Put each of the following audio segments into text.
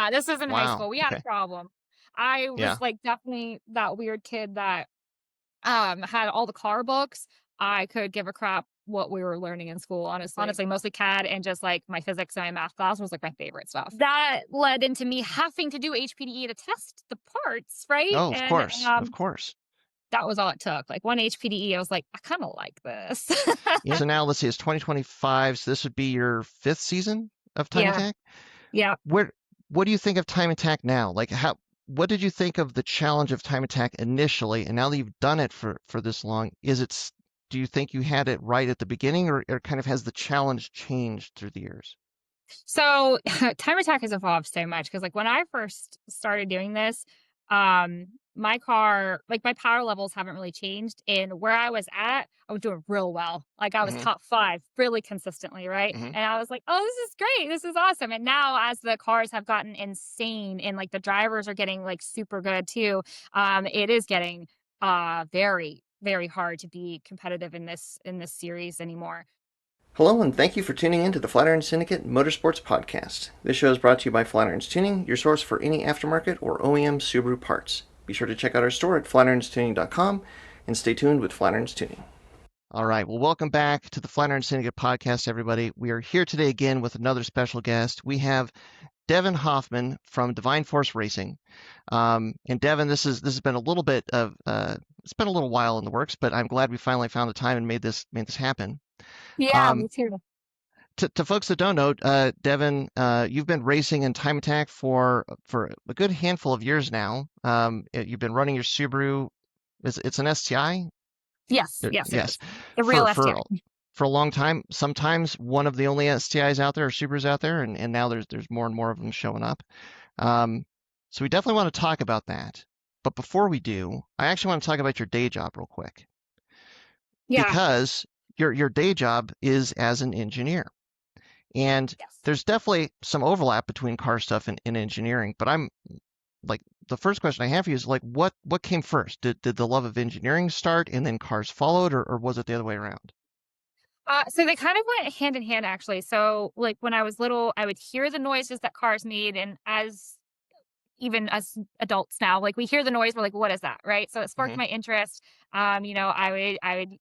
Yeah, this was in high Wow. school. We had a Okay. problem. I Yeah. was like definitely that weird kid that had all the car books. I could give a crap what we were learning in school, honestly. Honestly, mostly CAD and just like my physics and my math class was like my favorite stuff. That led into me having to do HPDE to test the parts, right? Oh, of And course. Of course. that was all it took. Like one HPDE, I was like, I kind of like this. Yeah. So now let's see, it's 2025. So this would be your fifth season of Time Yeah, Attack. yeah. Where, what do you think of Time Attack now? Like what did you think of the challenge of Time Attack initially? And now that you've done it for this long, do you think you had it right at the beginning or kind of has the challenge changed through the years? So time attack has evolved so much because like when I first started doing this, my car, like my power levels haven't really changed. And where I was at, I was doing real well. Like I was Hmm. top five really consistently, right? Hmm. And I was like, oh, this is great. This is awesome. And now as the cars have gotten insane and like the drivers are getting like super good too, it is getting very, very hard to be competitive in this series anymore. Hello, and thank you for tuning in to the Flatirons Syndicate Motorsports Podcast. This show is brought to you by Flatirons Tuning, your source for any aftermarket or OEM Subaru parts. Be sure to check out our store at flatironstuning.com and stay tuned with Flatirons Tuning. All right, well, welcome back to the Flatirons Syndicate Podcast, everybody. We are here today again with another special guest. We have Devin Hofmann from Devine Force Racing. And Devin, this has been a little bit of it's been a little while in the works, but I'm glad we finally found the time and made this happen. Yeah, Um, me too. to folks that don't know, Devin, you've been racing in Time Attack for a good handful of years now. You've been running your Subaru. It's an STI? Yes, yes, it Yes, is. The real for STI. for a long time. Sometimes one of the only STIs out there or Subarus out there, and now there's more and more of them showing up. Um, so we definitely want to talk about that. But before we do, I actually want to talk about your day job real quick Yeah. because your day job is as an engineer. And Yes. there's definitely some overlap between car stuff and engineering, but I'm like the first question I have for you is like what came first? Did the love of engineering start and then cars followed or was it the other way around? So they kind of went hand in hand, actually. So, like when I was little, I would hear the noises that cars made, and as even as adults now, like we hear the noise, we're like, "What is that?" Right? So it sparked Hmm. my interest. I would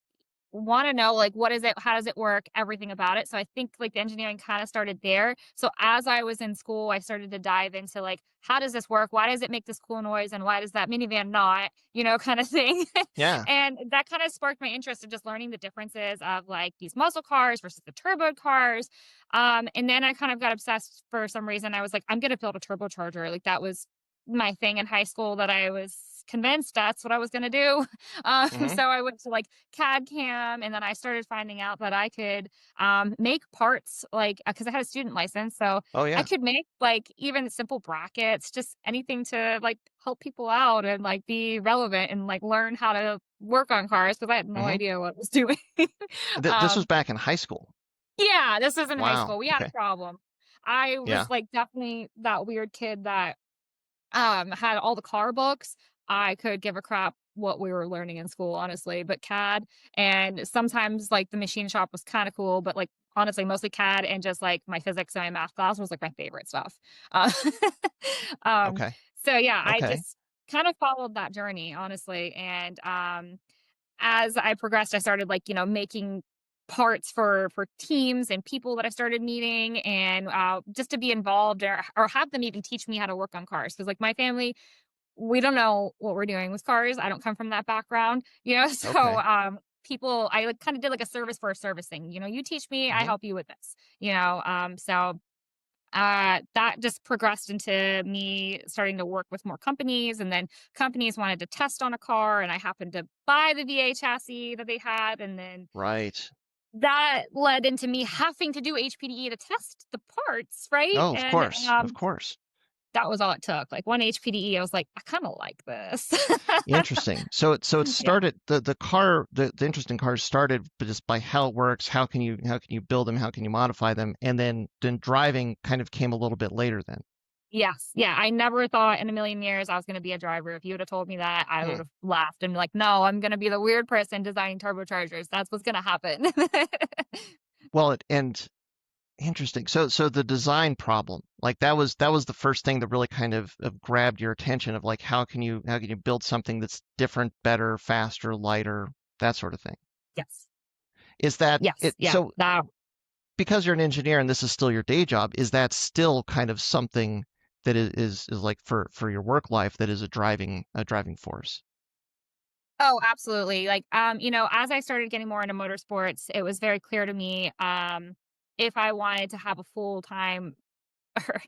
wanna know, like, what is it? How does it work? Everything about it. So I think, like, the engineering kinda started there. So as I was in school, I started to dive into, like, how does this work? Why does it make this cool noise? And why does that minivan not? Kinda thing. Yeah. And that kinda sparked my interest in just learning the differences of, like, these muscle cars versus the turbo cars. And then I kind of got obsessed for some reason. I was like, "I'm gonna build a turbocharger." Like, that was my thing in high school that I was convinced that's what I was gonna do. Hmm. So I went to like CAD CAM and then I started finding out that I could make parts like because I had a student license. So Oh I yeah. could make like even simple brackets, just anything to like help people out and like be relevant and like learn how to work on cars because I had no Hmm. idea what I was doing. This was um, back in high school. yeah, this was in high Wow. school. We had a Okay. problem. I Yeah. was like definitely that weird kid that had all the car books. I could give a crap what we were learning in school, honestly, but CAD and sometimes like the machine shop was kind of cool, but like honestly, mostly CAD and just like my physics and my math class was like my favorite stuff. Uh, um, Okay. so yeah, I Okay. just kind of followed that journey, honestly. And as I progressed, I started like, making parts for teams and people that I started meeting and just to be involved or have them even teach me how to work on cars. Cause like my family, we don't know what we're doing with cars. I don't come from that background, so Okay. people I like kind of did like a service for a service thing. You teach me, I Hmm. help you with this, so that just progressed into me starting to work with more companies, and then companies wanted to test on a car, and I happened to buy the VA chassis that they had, and then Right. that led into me having to do HPDE to test the parts, right? Oh, of And course. Of course. that was all it took. Like one HPDE, I was like, I kind of like this. Interesting. So it Yeah. started the interest in cars started just by how it works, how can you build them, how can you modify them, and then driving kind of came a little bit later then. Yes. Yeah. I never thought in a million years I was going to be a driver. If you would have told me that, I would Hmm. have laughed and be like, no, I'm going to be the weird person designing turbochargers. That's what's going to happen. Well, and Interesting. So the design problem, like that was the first thing that really kind of grabbed your attention of like how can you build something that's different, better, faster, lighter, that sort of thing. Yes. Is that Yes. it? Yeah. So That because you're an engineer and this is still your day job, is that still kind of something that is like for your work life that is a driving force? Oh, absolutely. Like, as I started getting more into motorsports, it was very clear to me, if I wanted to have a full-time or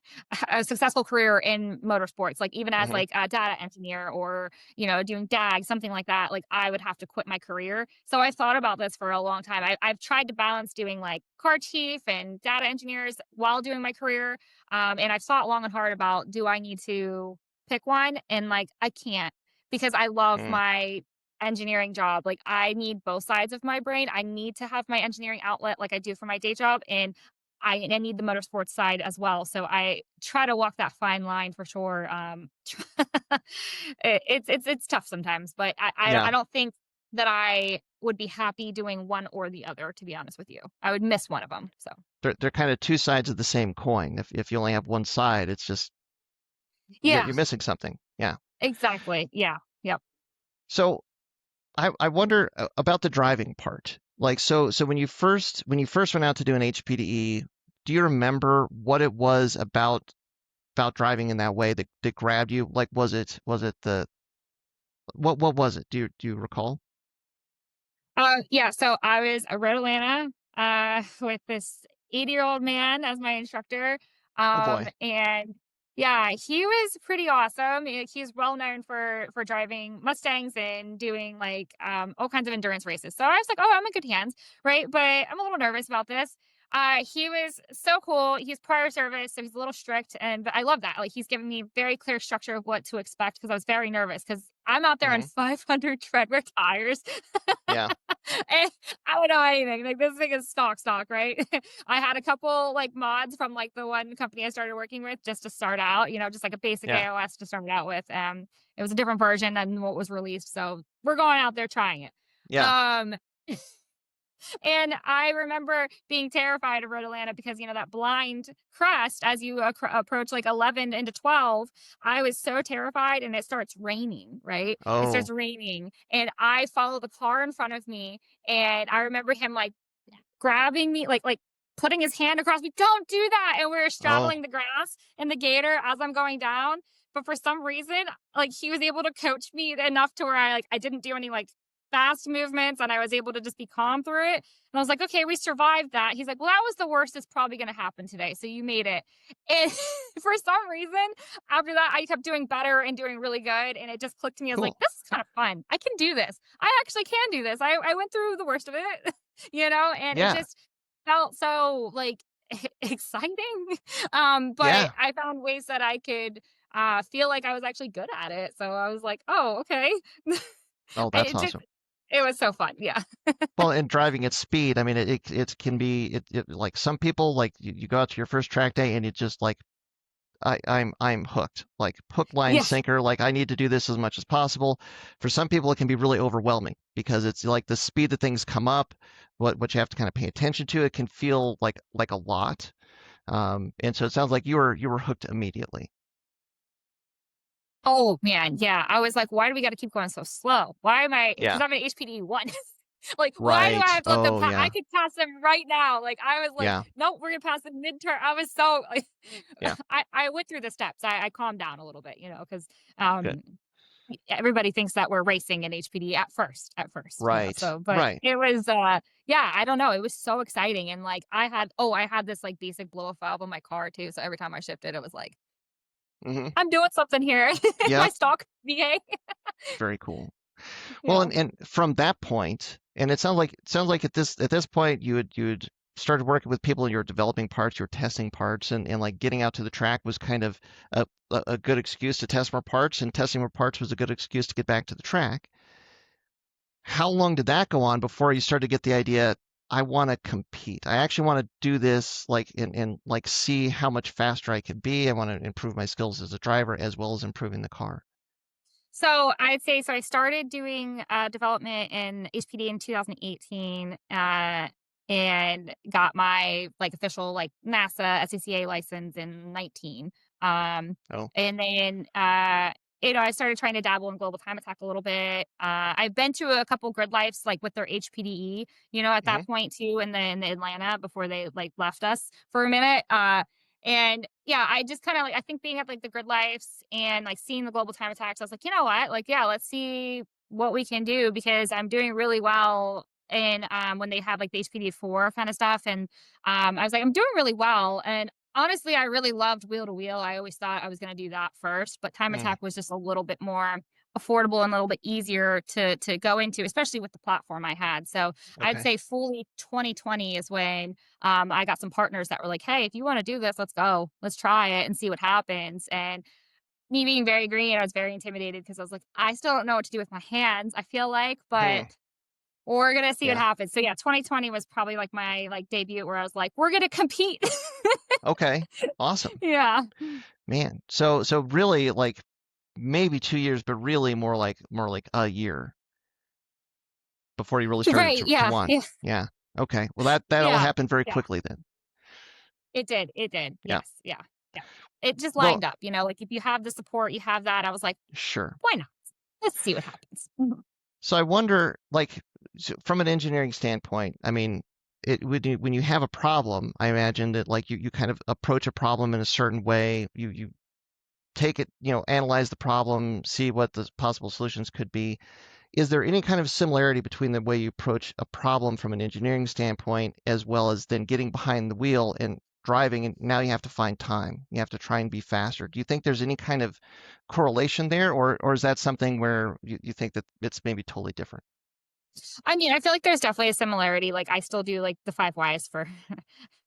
a successful career in motorsports, like even as Hmm. like a data engineer or, doing DAG, something like that, like I would have to quit my career. So I thought about this for a long time. I've tried to balance doing like car chief and data engineers while doing my career. And I've thought long and hard about, do I need to pick one? And like, I can't, because I love Mm, my engineering job. Like I need both sides of my brain. I need to have my engineering outlet like I do for my day job. And I need the motorsports side as well, so I try to walk that fine line for sure. It's tough sometimes, but yeah, I don't think that I would be happy doing one or the other, to be honest with you. I would miss one of them. So they're kind of two sides of the same coin. If you only have one side, it's just you're yeah, you're missing something. Yeah. exactly. Yeah. Yep. So I wonder about the driving part. Like so when you first went out to do an HPDE, do you remember what it was about driving in that way that grabbed you? Like was it the what was it? Do you recall? Yeah, so I was a road Atlanta, with this 80-year-old man as my instructor. Oh boy. And yeah, he was pretty awesome. He's well known for driving Mustangs and doing like all kinds of endurance races. So I was like, oh, I'm in good hands, right? But I'm a little nervous about this. He was so cool. He's prior service, so he's a little strict, and but I love that. Like he's giving me very clear structure of what to expect because I was very nervous because I'm out there on Hmm. 500 treadwear tires. Yeah. And I don't know anything. Like this thing is stock, right? I had a couple like mods from like the one company I started working with just to start out, just like a basic Yeah. AOS to start out with. It was a different version than what was released. So we're going out there trying it. Yeah. Um and I remember being terrified of Road Atlanta because, that blind crest as you approach like 11 into 12, I was so terrified and it starts raining, right? It starts Oh. raining and I follow the car in front of me and I remember him like grabbing me, like putting his hand across me. Don't do that. And we were Oh. straddling the grass in the gator as I'm going down. But for some reason, like he was able to coach me enough to where I didn't do any like fast movements and I was able to just be calm through it. And I was like, okay, we survived that. He's like, well, that was the worst that's probably going to happen today. So you made it. And for some reason, after that, I kept doing better and doing really good. And it just clicked to me. I was like, Cool. this is kind of fun. I can do this. I actually can do this. I went through the worst of it, and it Yeah. just felt so like exciting. But Yeah. I found ways that I could feel like I was actually good at it. So I was like, oh, okay. Oh, that's it just awesome. it was so fun. Yeah. Well, and driving at speed, I mean, it can be like some people like you go out to your first track day and it just like I'm hooked, like hook, line, Yes. sinker. Like I need to do this as much as possible. For some people, it can be really overwhelming because it's like the speed that things come up, what you have to kind of pay attention to. It can feel like a lot. And so it sounds like you were hooked immediately. Oh man, yeah. I was like, why do we got to keep going so slow? Why am I? Because Yeah. I'm an HPD one. Like, why do I Right. have to let them Oh pass? I yeah. could pass them right now. Like, I was like, Yeah. nope, we're gonna pass the midterm. I was so like, Yeah. I went through the steps. I calmed down a little bit, because Good. um everybody thinks that we're racing in HPD at first, Right. so but Right. it was yeah, I don't know, it was so exciting and like I had this like basic blow off valve on my car too, so every time I shifted it was like Hmm. I'm doing something here. My Yep. stock VA. Very cool. Well, Yeah. and from that point, and it sounds like at this point you had started working with people. You were developing parts, you were testing parts, and like getting out to the track was kind of a good excuse to test more parts, and testing more parts was a good excuse to get back to the track. How long did that go on before you started to get the idea? I want to compete. I actually want to do this, like, and like see how much faster I can be. I want to improve my skills as a driver as well as improving the car. So I'd say so I started doing development in HPD in 2018. and got my like official like NASA SCCA license in 19. Um, Oh. and then I started trying to dabble in global time attack a little bit. I've been to a couple grid lives like with their HPDE, at Hmm. that point too, and then in Atlanta before they like left us for a minute. And yeah, I just kind of like I think being at like the grid lives and like seeing the global time attacks, I was like, you know what? Like, yeah, let's see what we can do because I'm doing really well and when they have like the HPD4 kind of stuff. And I was like, I'm doing really well. And honestly, I really loved wheel to wheel. I always thought I was going to do that first, but time Mm. attack was just a little bit more affordable and a little bit easier to go into, especially with the platform I had. So I'd Okay. say fully 2020 is when I got some partners that were like, hey, if you want to do this, let's go, let's try it and see what happens. And me being very green, I was very intimidated because I was like, I still don't know what to do with my hands, I feel like, Hmm. but we're gonna see what Yeah. happens. So yeah, 2020 was probably like my like debut where I was like, we're gonna compete. Okay. Awesome. Yeah. Man. So really like maybe 2 years, but really more like a year before you really started Right. to Yeah. want. Yeah. Yeah. Okay. Well, that all Yeah. happened very Yeah. quickly then. It did. It did. Yeah. Yes. Yeah. Yeah. It just Well, lined up, like if you have the support, you have that. I was like, sure. why not? Let's see what happens. Mhm. So I wonder, like, from an engineering standpoint, I mean, when you have a problem, I imagine that like you kind of approach a problem in a certain way. You take it, analyze the problem, see what the possible solutions could be. Is there any kind of similarity between the way you approach a problem from an engineering standpoint as well as then getting behind the wheel and driving and now you have to find time. You have to try and be faster. Do you think there's any kind of correlation there or is that something where you think that it's maybe totally different? I mean, I feel like there's definitely a similarity. Like I still do like the five whys for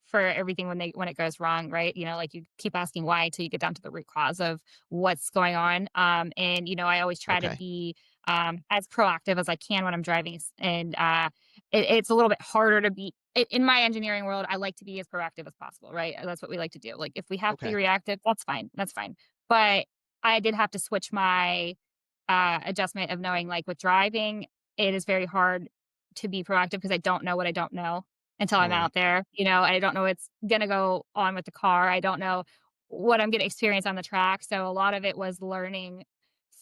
for everything when it goes wrong, right? Like you keep asking why until you get down to the root cause of what's going on. And I always try to Okay. be as proactive as I can when I'm driving. And it's a little bit harder to be in my engineering world. I like to be as proactive as possible, right? That's what we like to do. Like if we have to be Okay. reactive, that's fine. That's fine. But I did have to switch my adjustment of knowing like with driving it is very hard to be proactive because I don't know what I don't know until I'm Hmm. out there, I don't know what's gonna go on with the car. I don't know what I'm gonna experience on the track. So a lot of it was learning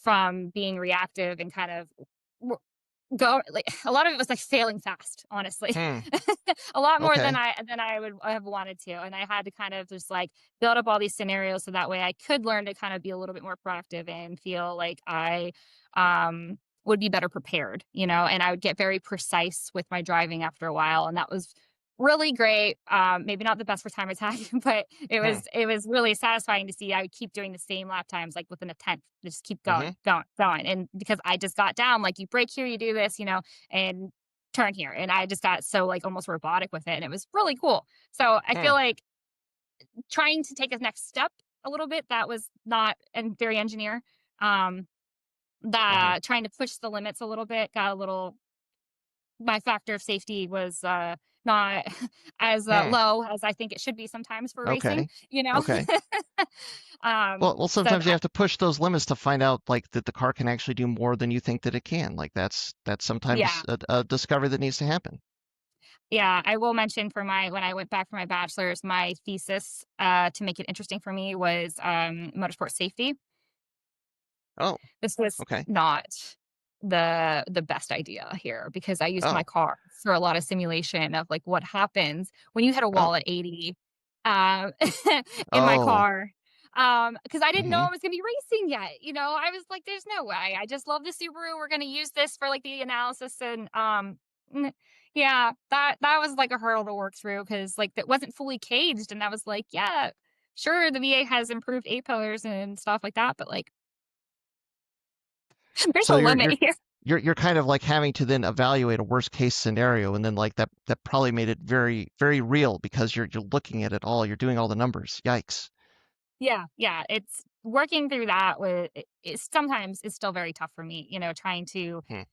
from being reactive and kind of w- go like a lot of it was like failing fast, honestly. Hmm. A lot more than Okay. I would have wanted to. And I had to kind of just like build up all these scenarios so that way I could learn to kind of be a little bit more proactive and feel like I would be better prepared, and I would get very precise with my driving after a while. And that was really great. Maybe not the best for time attack, but it Hmm. was it was really satisfying to see I would keep doing the same lap times like within a tenth, just keep Hmm. going, going, going. And because I just got down, like you brake here, you do this, and turn here. And I just got so like almost robotic with it. And it was really cool. So I feel Hmm. like trying to take a next step a little bit, that was not and very engineer. Um Hmm. that trying to push the limits a little bit got a little my factor of safety was not as Hmm. low as I think it should be sometimes for racing, Okay. Okay. Well, so sometimes you have to push those limits to find out like that the car can actually do more than you think that it can. Like that's yeah. sometimes a discovery that needs to happen. Yeah, I will mention for my when I went back for my bachelor's, my thesis to make it interesting for me was motorsport safety. Oh, This was okay. not the best idea here because I used my Oh, car for a lot of simulation of like what happens when you hit a oh, wall at 80 um, in my oh. car. Because I didn't know Mm-hmm. I was gonna be racing yet. I was like, there's no way. I just love the Subaru. We're gonna use this for like the analysis and mm, yeah, that was like a hurdle to work through because like that wasn't fully caged, and I was like, yeah, sure, the VA has improved A pillars and stuff like that, but like there's So a you're limit you're here. you're kind of like having to then evaluate a worst case scenario, and then like that probably made it very very real because you're looking at it all. You're doing all the numbers. Yikes. Yeah, yeah, it's working through that with it sometimes is still very tough for me, trying to Hmm.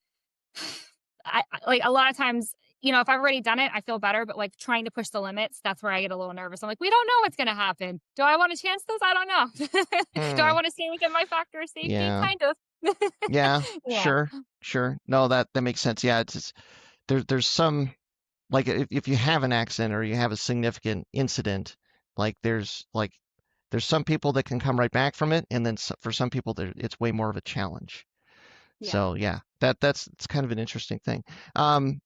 like a lot of times, if I've already done it, I feel better, but like trying to push the limits, that's where I get a little nervous. I'm like, we don't know what's gonna happen. Do I want to chance this? I don't know. Do I Hmm. want to stay within my factor of safety? Yeah. Kind of. Yeah. Yeah. Sure. Sure. No, that makes sense. Yeah. There's some. like if you have an accident or you have a significant incident, like there's some people that can come right back from it, and then for some people it's way more of a challenge. Yeah. So yeah, that's it's kind of an interesting thing. Um,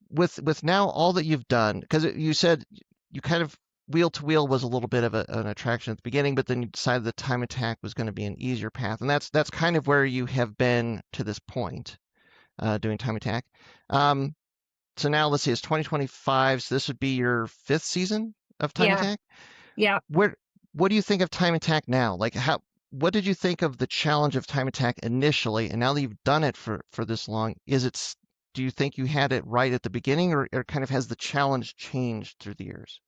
with now all that you've done, because you said you kind of wheel to wheel was a little bit of an attraction at the beginning, but then you decided that time attack was going to be an easier path, and that's kind of where you have been to this point, doing time attack. Um, so now let's see, it's 2025, so this would be your fifth season of time Yeah. attack. Yeah. Where what do you think of time attack now? Like what did you think of the challenge of time attack initially, and now that you've done it for this long, do you think you had it right at the beginning, or kind of has the challenge changed through the years?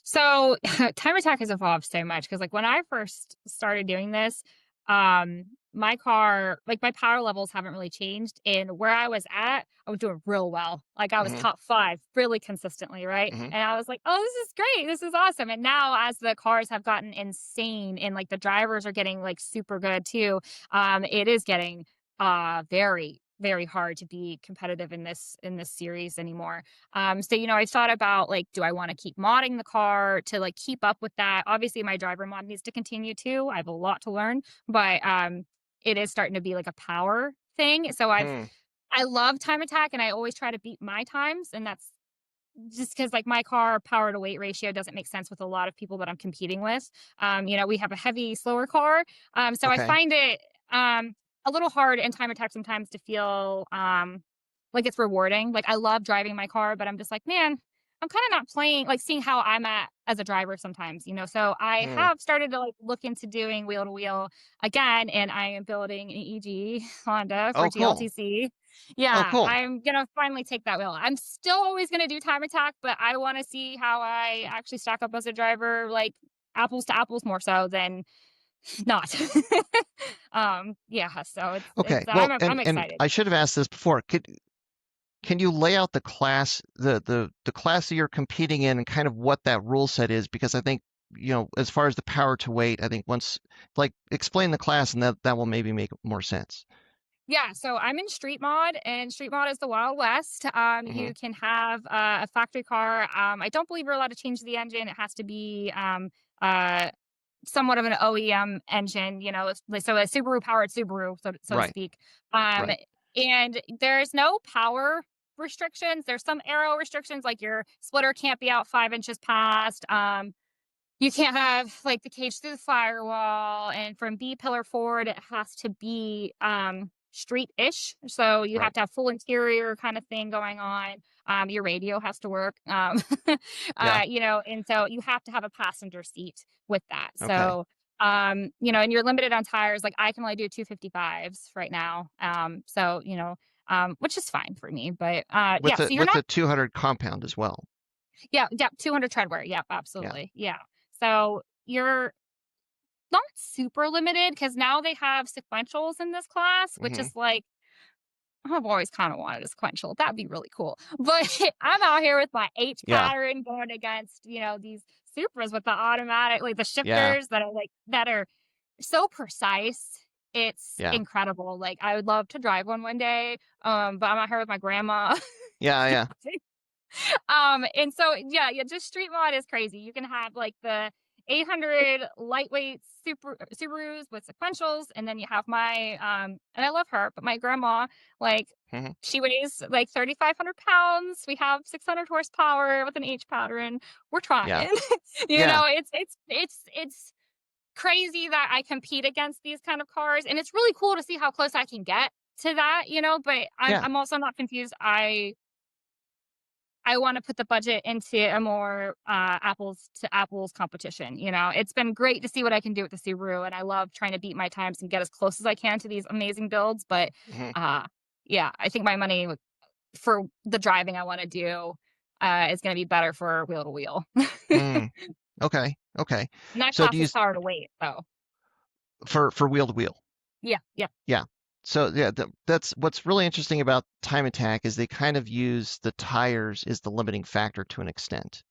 So time attack has evolved so much because like when I first started doing this, my car, like my power levels haven't really changed. And where I was at, I was doing real well. Like I was Hmm. top five really consistently, right? Hmm. And I was like, oh, this is great. This is awesome. And now as the cars have gotten insane and like the drivers are getting like super good too, it is getting very, very hard to be competitive in this series anymore. So I thought about like, do I want to keep modding the car to like keep up with that? Obviously, my driver mod needs to continue too. I have a lot to learn, but it is starting to be like a power thing. So Hmm. I love time attack, and I always try to beat my times, and that's just because like my car power to weight ratio doesn't make sense with a lot of people that I'm competing with. We have a heavy, slower car, so I Okay. find it a little hard in time attack sometimes to feel like it's rewarding. Like I love driving my car, but I'm just like, man, I'm kind of not playing, like seeing how I'm at as a driver sometimes. So I Hmm. have started to like look into doing wheel to wheel again, and I am building an EG Honda for Oh, cool. GLTC. Oh, Yeah, cool. I'm gonna finally take that wheel. I'm still always gonna do time attack, but I want to see how I actually stack up as a driver, like apples to apples more so than not. Yeah, so it's Okay. Well, I'm and excited. I should have asked this before. Can you lay out the class, the class that you're competing in, and kind of what that rule set is? Because I think, as far as the power to weight, I think once, like, explain the class, and that will maybe make more sense. Yeah, so I'm in Street Mod, and Street Mod is the Wild West. Hmm. You can have a factory car. I don't believe you're allowed to change the engine. It has to be uh, somewhat of an OEM engine, so a Subaru powered Subaru, so to Right. speak. Um, Right. and there's no power restrictions. There's some aero restrictions, like your splitter can't be out 5 inches past. You can't have like the cage through the firewall, and from B pillar forward, it has to be street-ish. So you have Right. to have full interior kind of thing going on. Your radio has to work. Yeah. And so you have to have a passenger seat with that. Okay. So and you're limited on tires. Like I can only do 255s right now. Which is fine for me. But With so a you're with not. a 200 compound as well. Yeah, yeah, 200 treadwear. Yep, Yeah. absolutely. Yeah. So you're not super limited because now they have sequentials in this class, which Hmm. is like, I've always kind of wanted a sequential. That'd be really cool. But I'm out here with my H Yeah. pattern going against, these Supras with the automatic, like the Yeah. shifters that are so precise. It's Yeah. incredible. Like I would love to drive one day. But I'm out here with my grandma. Yeah. Yeah. And so yeah, just street mod is crazy. You can have like the 800 lightweight Subarus with sequentials, and then you have my and I love her, but my grandma, like Hmm. she weighs like 3,500 pounds. We have 600 horsepower with an H pattern. We're Yeah. trying. Yeah. It's crazy that I compete against these kind of cars, and it's really cool to see how close I can get to that. But Yeah. I'm also not confused. I want to put the budget into a more apples to apples competition. It's been great to see what I can do with the Subaru, and I love trying to beat my times and get as close as I can to these amazing builds. But Hmm. uh, yeah, I think my money for the driving I want to do is going to be better for wheel to wheel. Mm. Okay. Okay. And that So do class you is power to weight, so for wheel to wheel? yeah, yeah, Yeah. So yeah, that's what's really interesting about time attack is they kind of use the tires as the limiting factor to an extent.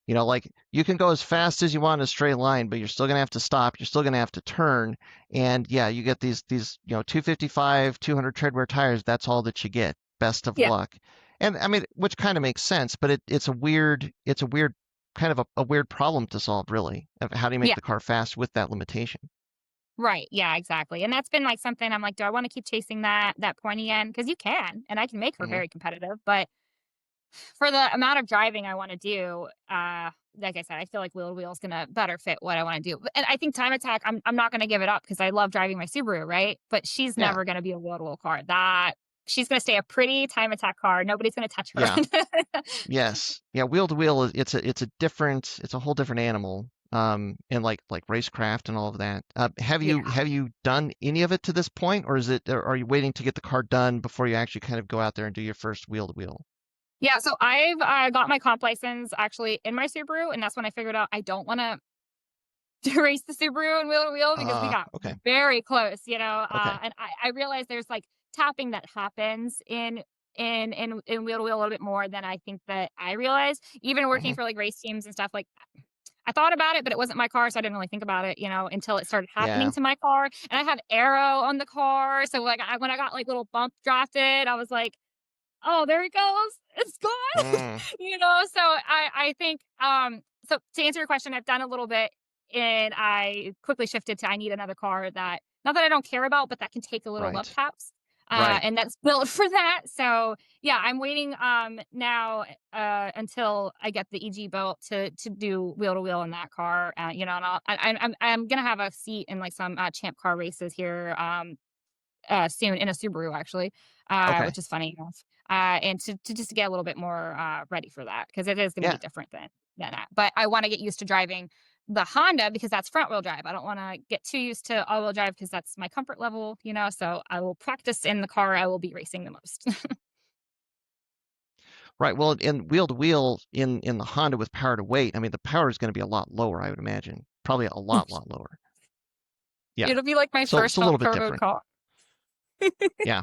Like you can go as fast as you want in a straight line, but you're still gonna have to stop. You're still gonna have to turn, and yeah, you get these 255, 200 treadwear tires. That's all that you get. Best of yeah, luck. And I mean, which kind of makes sense, but it's a weird kind of a weird problem to solve, really. Of how do you make Yeah. the car fast with that limitation? Right. Yeah, exactly. And that's been like something I'm like, do I want to keep chasing that pointy end? Because you can, and I can make her Hmm. very competitive. But for the amount of driving I want to do, like I said, I feel like wheel to wheel is gonna better fit what I want to do. And I think time attack, I'm not gonna give it up because I love driving my Subaru, right? But she's Yeah, never gonna be a wheel to wheel car. That she's gonna stay a pretty time attack car. Nobody's gonna touch her. yeah, yes, yeah. Wheel to wheel is it's a whole different animal. And like racecraft and all of that. Yeah. Have you done any of it to this point, or is it or are you waiting to get the car done before you actually kind of go out there and do your first wheel to wheel? Yeah, so I've got my comp license actually in my Subaru, and that's when I figured out I don't want to to race the Subaru and wheel to wheel because we got Okay, very close, you know. okay, And I realized there's like tapping that happens in wheel to wheel a little bit more than I think that I realized. Even working hmm, for like race teams and stuff, like I thought about it, but it wasn't my car, so I didn't really think about it, you know, until it started happening yeah, to my car. And I have aero on the car, so like when I got like little bump drafted, I was like, oh, there it goes. It's gone. mm, You know, so I think so to answer your question, I've done a little bit and I quickly shifted to I need another car that not that I don't care about, but that can take a little love right, taps. right. And that's built for that. So yeah, I'm waiting now until I get the EG built to do wheel to wheel in that car. You know, and I'm gonna have a seat in like some champ car races here soon in a Subaru actually, Okay, which is funny enough. And to just get a little bit more ready for that because it is going to be yeah. different than that. But I want to get used to driving the Honda because that's front wheel drive. I don't want to get too used to all wheel drive because that's my comfort level, you know. So I will practice in the car I will be racing the most. Right. Well, in wheel to wheel in the Honda with power to weight, I mean, the power is going to be a lot lower, I would imagine. Probably a lot lower. Yeah. It'll be like my So it's first a little bit off-road different. car. Yeah.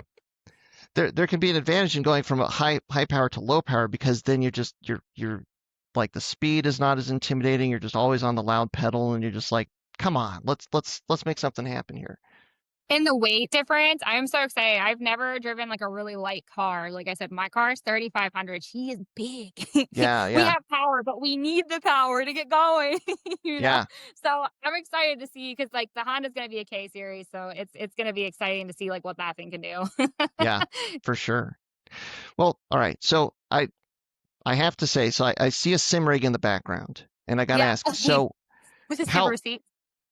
There can be an advantage in going from a high power to low power because then you're like the speed is not as intimidating. You're just always on the loud pedal and you're just like, come on, let's make something happen here. And the weight difference, I am so excited. I've never driven like a really light car. Like I said, my car is 3,500. She is big. Yeah, We yeah, have power, but we need the power to get going, you know? yeah, So I'm excited to see because like the Honda's going to be a K series. So it's going to be exciting to see like what that thing can do. yeah, for sure. Well, all right. So I have to say, so I see a sim rig in the background, and I got to Yeah. ask, so With a how, Subaru seat.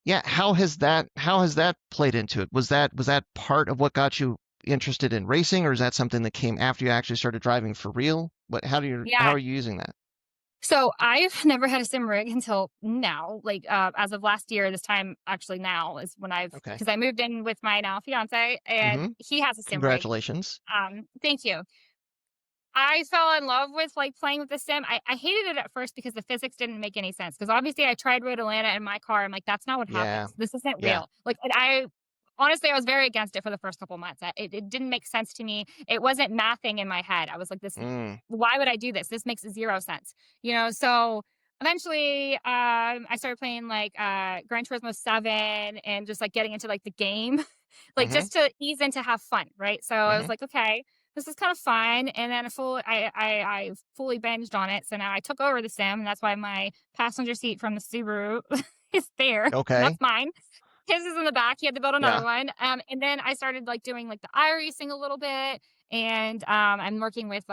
yeah, how has that played into it? Was that part of what got you interested in racing, or is that something that came after you actually started driving for real? How Yeah. are you using that? So I've never had a sim rig until now, like as of last year. This time, actually, now is when I've Okay. because I moved in with my now fiance, and Mm-hmm. he has a sim rig. Congratulations. Thank you. I fell in love with like playing with the sim. I hated it at first because the physics didn't make any sense. Because obviously I tried Road Atlanta in my car. I'm like, that's not what Yeah, happens. This isn't yeah. real. Like, and I honestly I was very against it for the first couple months. It didn't make sense to me. It wasn't mathing in my head. I was like, this. Mm, Why would I do this? This makes zero sense. You know. So eventually, I started playing like Gran Turismo 7 and just like getting into like the game, like mm-hmm. just to ease in to have fun, right? So I was Mm-hmm. like, okay, this is kind of fun. And then I fully binged on it. So now I took over the sim, and that's why my passenger seat from the Subaru is there, and Okay. that's mine. His is in the back. He had to build another Yeah. one. And then I started like doing like the iRacing a little bit, and I'm working with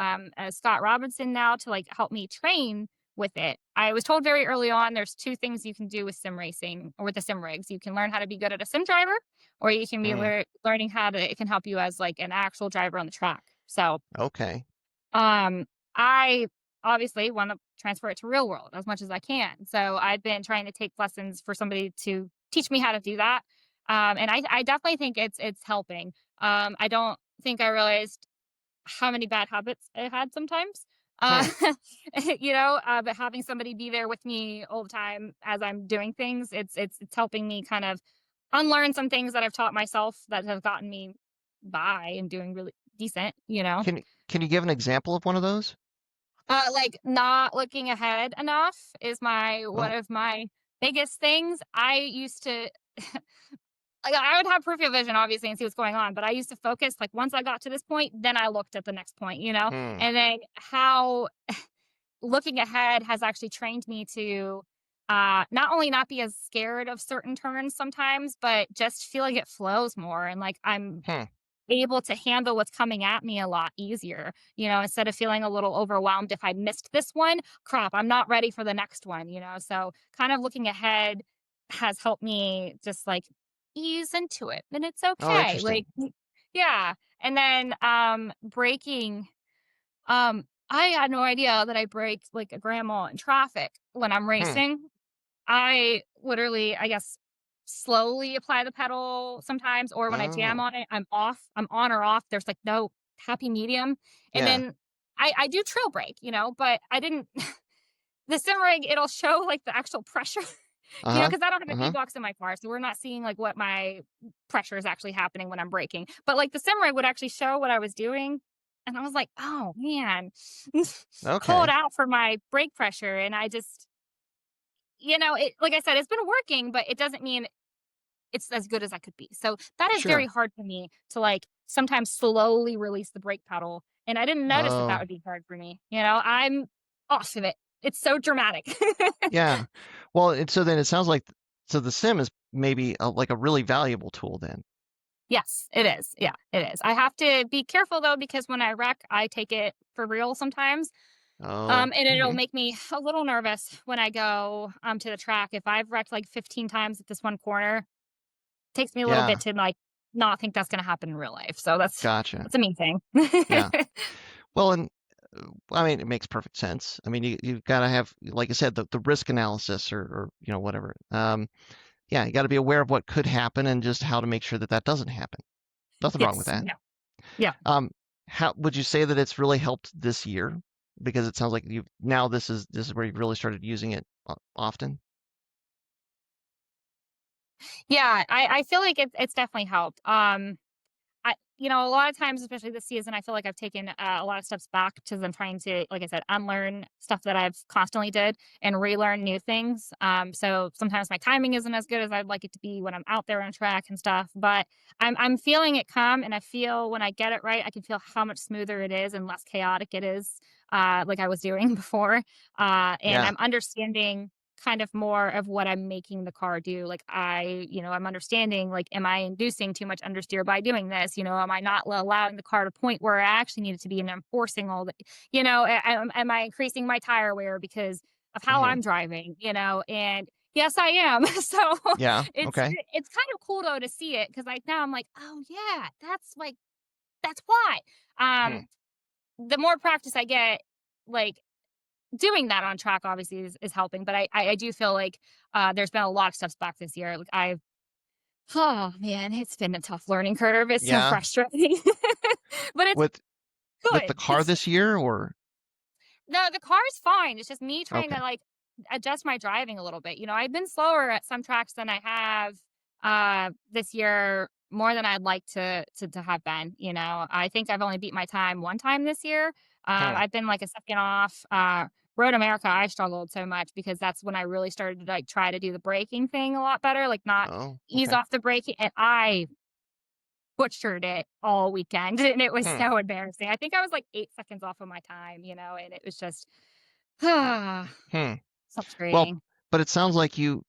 Scott Robinson now to like help me train with it. I was told very early on there's two things you can do with sim racing or with the sim rigs. You can learn how to be good at a sim driver, or you can be Mm, learning how to. It can help you as like an actual driver on the track. So okay. um, I obviously want to transfer it to real world as much as I can. So I've been trying to take lessons for somebody to teach me how to do that. And I definitely think it's helping. I don't think I realized how many bad habits I had sometimes. Uh, Hmm. you know, but having somebody be there with me all the time as I'm doing things, it's helping me kind of unlearn some things that I've taught myself that have gotten me by and doing really decent, you know. Can you give an example of one of those? Like not looking ahead enough is my one Oh, of my biggest things. I used to like, I would have peripheral vision, obviously, and see what's going on, but I used to focus, like, once I got to this point, then I looked at the next point, Hmm. and then how looking ahead has actually trained me to, not only not be as scared of certain turns sometimes, but just feel like it flows more and, like, I'm Hmm. able to handle what's coming at me a lot easier, instead of feeling a little overwhelmed if I missed this one, crap, I'm not ready for the next one, so kind of looking ahead has helped me just like ease into it and it's Oh, okay. interesting. Like yeah. And then braking, I had no idea that I brake like a grandma in traffic when I'm Hmm. racing. I literally, I guess, slowly apply the pedal sometimes, or when I jam Oh, on it, I'm off. I'm on or off. There's like no happy medium. And yeah. then I do trail brake, but I didn't. The sim rig, it'll show like the actual pressure, Uh huh. because I don't have Uh a huh. gearbox in my car, so we're not seeing like what my pressure is actually happening when I'm braking. But like the sim rig would actually show what I was doing, and I was like, oh man, called Okay. out for my brake pressure, and I just it like I said, it's been working, but it doesn't mean it's as good as I could be. So that is very Sure. hard for me to like sometimes slowly release the brake pedal. And I didn't notice that that Oh, would be hard for me. I'm off of it. It's so dramatic. yeah. Well, so then it sounds like so the sim is maybe like a really valuable tool then. Yes, it is. Yeah, it is. I have to be careful though, because when I wreck, I take it for real sometimes. Oh. And it'll Hmm. make me a little nervous when I go to the track. If I've wrecked like 15 times at this one corner, takes me a little bit Yeah. to, like, not think that's gonna happen in real life, so Gotcha. that's a me thing. Yeah. Well, and I mean, it makes perfect sense. I mean, you've got to have, like I said, the risk analysis or whatever. Yeah, you got to be aware of what could happen and just how to make sure that that doesn't happen. Nothing wrong with Yes, that. yeah, yeah. Um, how would you say that it's really helped this year? Because it sounds like you now this is where you've really started using it often. Yeah, I feel like it's definitely helped. A lot of times, especially this season, I feel like I've taken a lot of steps back because I'm trying to, like I said, unlearn stuff that I've constantly did and relearn new things. So sometimes my timing isn't as good as I'd like it to be when I'm out there on track and stuff. But I'm feeling it come, and I feel when I get it right, I can feel how much smoother it is and less chaotic it is, like I was doing before. And Yeah. I'm understanding kind of more of what I'm making the car do. Like I'm understanding, like, am I inducing too much understeer by doing this? Am I not allowing the car to point where I actually need it to be, and I'm forcing all the, am I increasing my tire wear because of how Hmm. I'm driving? And yes, I am. So Yeah. it's Okay. it's kind of cool though to see it because like now I'm like, oh yeah, that's why. Hmm. Um, the more practice I get, like doing that on track obviously is helping, but I do feel like, there's been a lot of steps back this year. Like oh man, it's been a tough learning curve. It's so Yeah. frustrating, but it's With the good. car this year or No, the car's fine. It's just me trying okay. to like adjust my driving a little bit. I've been slower at some tracks than I have this year, more than I'd like to have been. I think I've only beat my time one time this year. Hmm. I've been like a second off. Road America, I struggled so much because that's when I really started to like try to do the braking thing a lot better, like not Oh, ease okay. off the braking, and I butchered it all weekend, and it was Hmm. so embarrassing. I think I was like 8 seconds off of my time, and it was just Hmm. Well, frustrating. but it sounds like you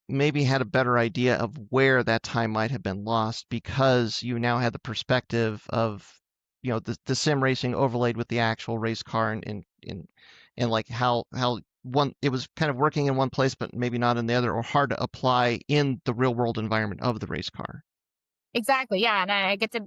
maybe had a better idea of where that time might have been lost because you now had the perspective of, the sim racing overlaid with the actual race car and like how one it was kind of working in one place but maybe not in the other or hard to apply in the real world environment of the race car. Exactly, yeah, and I get to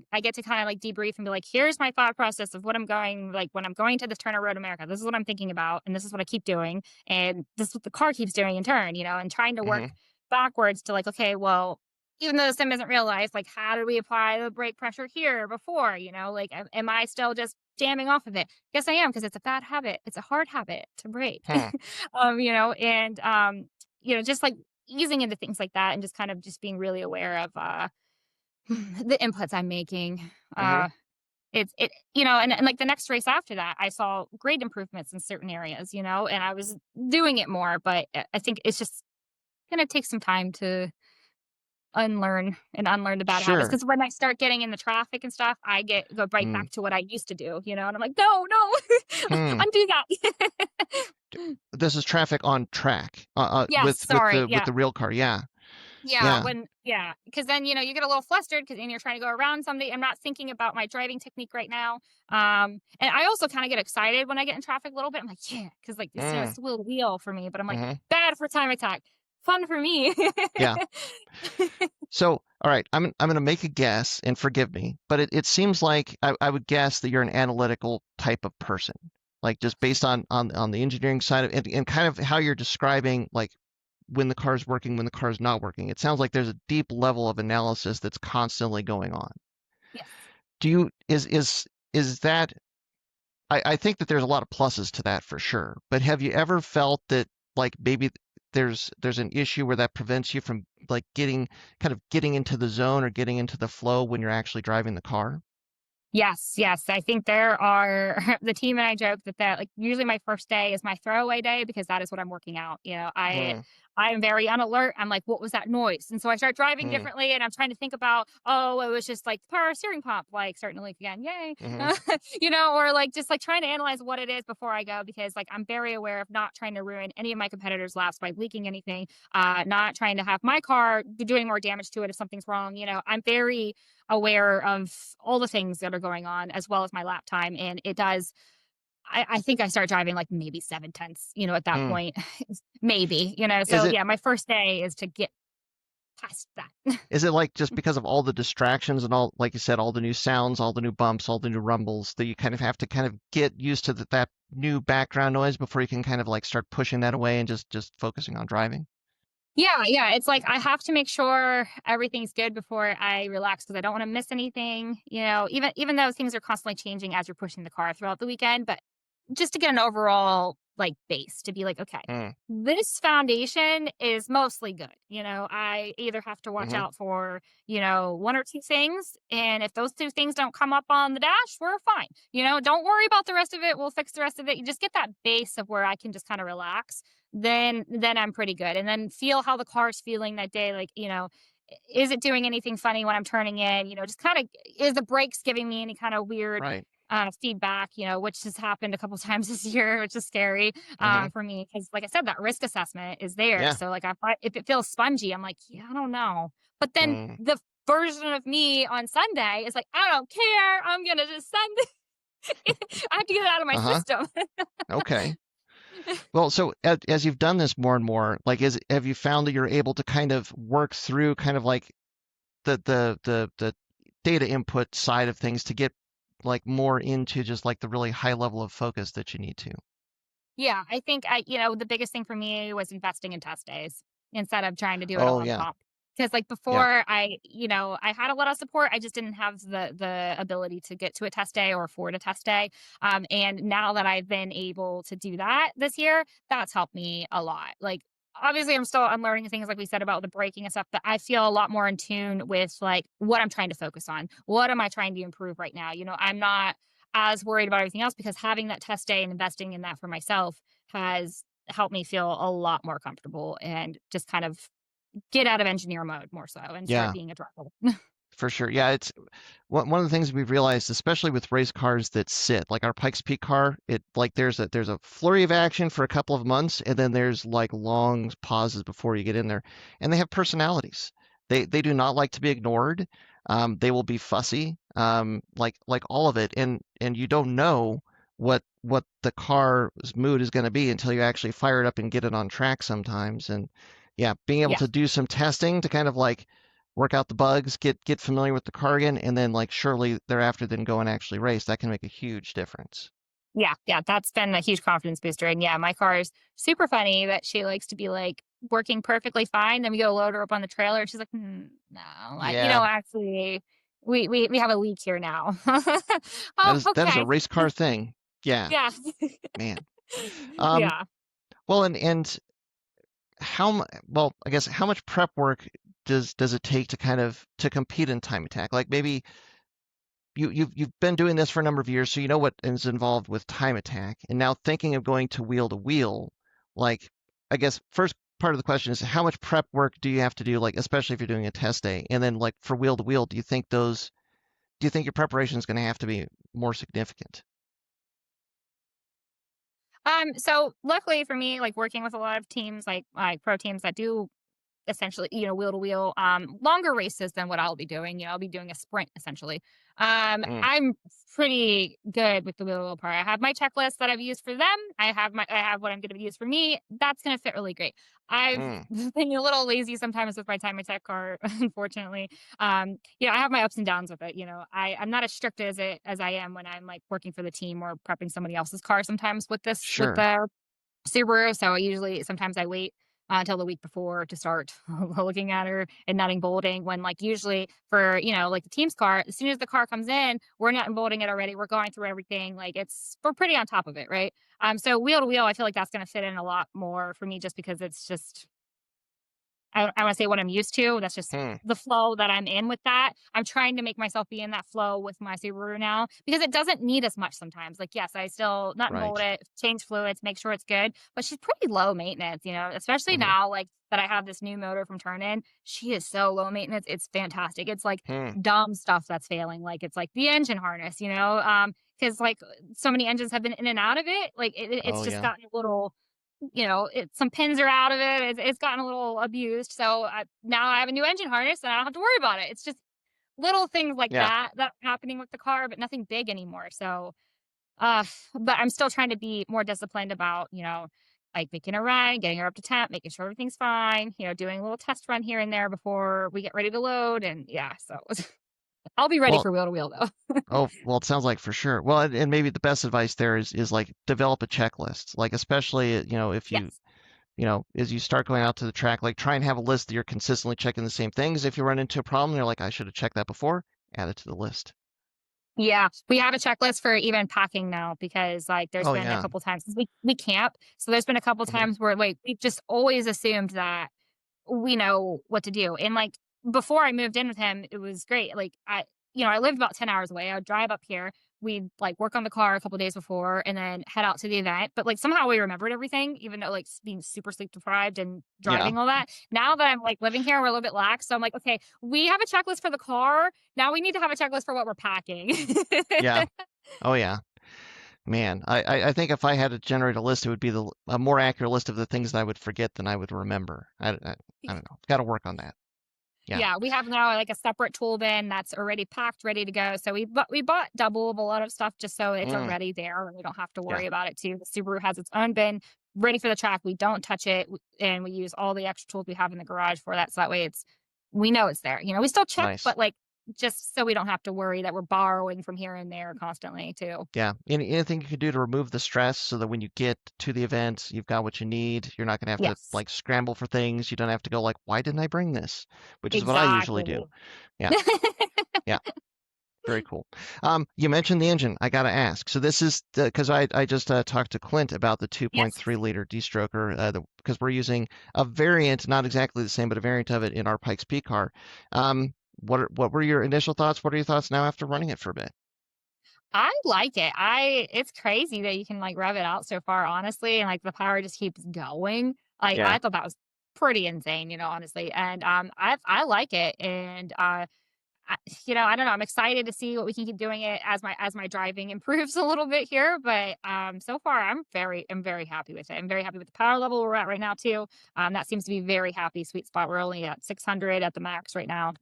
kinda, like, debrief and be like, "Here's my thought process of what I'm going like, when I'm going to this turn of Road America, this is what I'm thinking about, and this is what I keep doing, and this is what the car keeps doing in turn," and trying to work Hmm. backwards to, like, okay, well, even though the sim isn't real life, like, how did we apply the brake pressure here before, Like, am I still just jamming off of it? Yes, I am, because it's a bad habit. It's a hard habit to break. Hmm. And, just, like, easing into things like that and just kind of just being really aware of, the inputs I'm making. Hmm. Uh, and like the next race after that, I saw great improvements in certain areas, and I was doing it more, but I think it's just gonna take some time to unlearn the bad habits. Sure. Because when I start getting in the traffic and stuff, go right Mm. back to what I used to do, and I'm like, no, no, Hmm. undo that. This is traffic on track, Yes, sorry, with yeah. the real car. Yeah. Yeah, Yeah. because then, you get a little flustered because then you're trying to go around somebody. I'm not thinking about my driving technique right now. And I also kind of get excited when I get in traffic a little bit. I'm like, yeah, because like Mm. it's a little wheel for me, but I'm like, Hmm. bad for time attack, fun for me. Yeah. So, all right, I'm going to make a guess, and forgive me, but it seems like I would guess that you're an analytical type of person, like just based on the engineering side of it, and kind of how you're describing like when the car's working, when the car's not working. It sounds like there's a deep level of analysis that's constantly going on. Yes. Do you is that I think that there's a lot of pluses to that for sure. But have you ever felt that like maybe there's an issue where that prevents you from like getting into the zone or getting into the flow when you're actually driving the car? Yes, yes. I think there are the team and I joke that like usually my first day is my throwaway day because that is what I'm working out. Hmm. I am very unalert. I'm like, what was that noise? And so I start driving Hmm. differently and I'm trying to think about, oh, it was just like the power steering pump, like starting to leak again. Yay. Hmm. Or like just like trying to analyze what it is before I go because like I'm very aware of not trying to ruin any of my competitors' laps by leaking anything, not trying to have my car doing more damage to it if something's wrong. I'm very aware of all the things that are going on as well as my lap time. And it does, I think I start driving like maybe 7/10, at that Mm. point, maybe, Is so it yeah, my first day is to get past that. is it like just because of all the distractions and all, like you said, all the new sounds, all the new bumps, all the new rumbles, that you kind of have to kind of get used to that new background noise before you can kind of like start pushing that away and just focusing on driving? Yeah, yeah. It's like I have to make sure everything's good before I relax because I don't want to miss anything. Even though things are constantly changing as you're pushing the car throughout the weekend, but just to get an overall like base to be like, okay, Mm. this foundation is mostly good. I either have to watch Hmm. out for, one or two things. And if those two things don't come up on the dash, we're fine. Don't worry about the rest of it. We'll fix the rest of it. You just get that base of where I can just kind of relax, then I'm pretty good. And then feel how the car's feeling that day. Like, is it doing anything funny when I'm turning in? Just kind of is the brakes giving me any kind of weird Right. feedback, which has happened a couple times this year, which is scary Hmm. for me because, like I said, that risk assessment is there. Yeah. So, like, if it feels spongy, I'm like, yeah, I don't know. But then Mm. the version of me on Sunday is like, I don't care. I'm gonna just send it. I have to get it out of my Uh-huh. system. Okay. Well, so as you've done this more and more, like, have you found that you're able to kind of work through kind of like the data input side of things to get like more into just like the really high level of focus that you need to? Yeah, I think the biggest thing for me was investing in test days instead of trying to do it Oh all in yeah. comp. Because like Yeah. before I had a lot of support. I just didn't have the ability to get to a test day or afford a test day. And now that I've been able to do that this year, that's helped me a lot. Like obviously I'm learning things like we said about the braking and stuff, but I feel a lot more in tune with like what I'm trying to focus on. What am I trying to improve right now? I'm not as worried about everything else because having that test day and investing in that for myself has helped me feel a lot more comfortable and just kind of get out of engineer mode more so and start Yeah, being a driver. for sure. Yeah, it's one of the things we've realized, especially with race cars that sit, like our Pikes Peak car, it like there's a flurry of action for a couple of months, and then there's like long pauses before you get in there, and they have personalities. They do not like to be ignored. They will be fussy, like all of it, and you don't know what the car's mood is going to be until you actually fire it up and get it on track sometimes. And yeah, being able Yeah. to do some testing to kind of like work out the bugs, get familiar with the car again, and then like surely thereafter then go and actually race. That can make a huge difference. Yeah. Yeah. That's been a huge confidence booster. And yeah, my car is super funny that she likes to be like working perfectly fine. Then we go load her up on the trailer. And she's like, no, Yeah, actually, we have a leak here now. that Oh, is a okay. race car thing. Yeah, Yeah. man. Um, Yeah. well, and well, I guess how much prep work does it take to kind of to compete in time attack? Like maybe you've been doing this for a number of years, so you know what is involved with time attack. And now thinking of going to wheel, like I guess first part of the question is how much prep work do you have to do, like especially if you're doing a test day, and then like for wheel to wheel, do you think your preparation is going to have to be more significant? So luckily for me, like working with a lot of teams, like pro teams that do essentially, wheel to wheel, longer races than what I'll be doing. I'll be doing a sprint essentially. Mm, I'm pretty good with the wheel to wheel part. I have my checklist that I've used for them. I have what I'm going to use for me. That's going to fit really great. I've mm, been a little lazy sometimes with my time attack car, unfortunately. I have my ups and downs with it. I'm not as strict as I am when I'm like working for the team or prepping somebody else's car sometimes with sure. the Subaru, so sometimes I wait until the week before to start looking at her and nutting bolting when, like, usually for, like, the team's car, as soon as the car comes in, we're nut and bolting it already, we're going through everything, like, we're pretty on top of it, right? So wheel to wheel, I feel like that's gonna fit in a lot more for me just because it's just I wanna say what I'm used to, that's just Hmm. the flow that I'm in with that. I'm trying to make myself be in that flow with my Subaru now because it doesn't need as much sometimes. Like, yes, I still nut and bolt Right. it, change fluids, make sure it's good, but she's pretty low maintenance, especially Hmm. now, like, that I have this new motor from Turn-In. She is so low maintenance, it's fantastic. It's, like, Hmm. dumb stuff that's failing, like, it's, like, the engine harness, because like, so many engines have been in and out of it, like, it's Oh just yeah. gotten a little some pins are out of it. It's gotten a little abused. So now I have a new engine harness and I don't have to worry about it. It's just little things like Yeah. that that are happening with the car, but nothing big anymore. So, uh, but I'm still trying to be more disciplined about, like making a run, getting her up to temp, making sure everything's fine, doing a little test run here and there before we get ready to load. And yeah, so I'll be ready Well, for wheel to wheel though. oh, well, it sounds like for sure. Well, and maybe the best advice there is like develop a checklist. Like especially, if Yes. as you start going out to the track, like try and have a list that you're consistently checking the same things. If you run into a problem, you're like, I should have checked that before, add it to the list. Yeah, we have a checklist for even packing now because, like, there's Oh been a yeah. couple times we camp, so there's been a couple Hmm. times where, like, we've just always assumed that we know what to do. And like before I moved in with him, it was great. Like I lived about 10 hours away. I would drive up here. We'd like work on the car a couple days before and then head out to the event. But like somehow we remembered everything, even though like being super sleep deprived and Yeah. driving all that. Now that I'm like living here, we're a little bit lax. So I'm like, okay, we have a checklist for the car. Now we need to have a checklist for what we're packing. Yeah. Oh yeah. Man, I think if I had to generate a list, it would be a more accurate list of the things that I would forget than I would remember. I don't know. Got to work on that. Yeah. Yeah, we have now like a separate tool bin that's already packed, ready to go. So we bought double of a lot of stuff just so it's Mm, already there and we don't have to yeah. worry about it too. The Subaru has its own bin ready for the track. We don't touch it and we use all the extra tools we have in the garage for that. So that way we know it's there. We still check, Nice. but like just so we don't have to worry that we're borrowing from here and there constantly too. Yeah. Anything you can do to remove the stress so that when you get to the event, you've got what you need. You're not going to have to Yes, like scramble for things. You don't have to go like, why didn't I bring this? Which is what I usually do. exactly. Yeah. Yeah. Very cool. You mentioned the engine. I got to ask. So this is because I just talked to Clint about the Yes. 2.3 liter D-stroker because we're using a variant, not exactly the same, but a variant of it in our Pikes Peak car. What were your initial thoughts? What are your thoughts now after running it for a bit? I like it. It's crazy that you can like rev it out so far, honestly, and like the power just keeps going. Like Yeah. I thought that was pretty insane, honestly. And I like it. And I don't know. I'm excited to see what we can keep doing it as my driving improves a little bit here. But so far I'm very happy with it. I'm very happy with the power level we're at right now too. That seems to be very happy sweet spot. We're only at 600 at the max right now.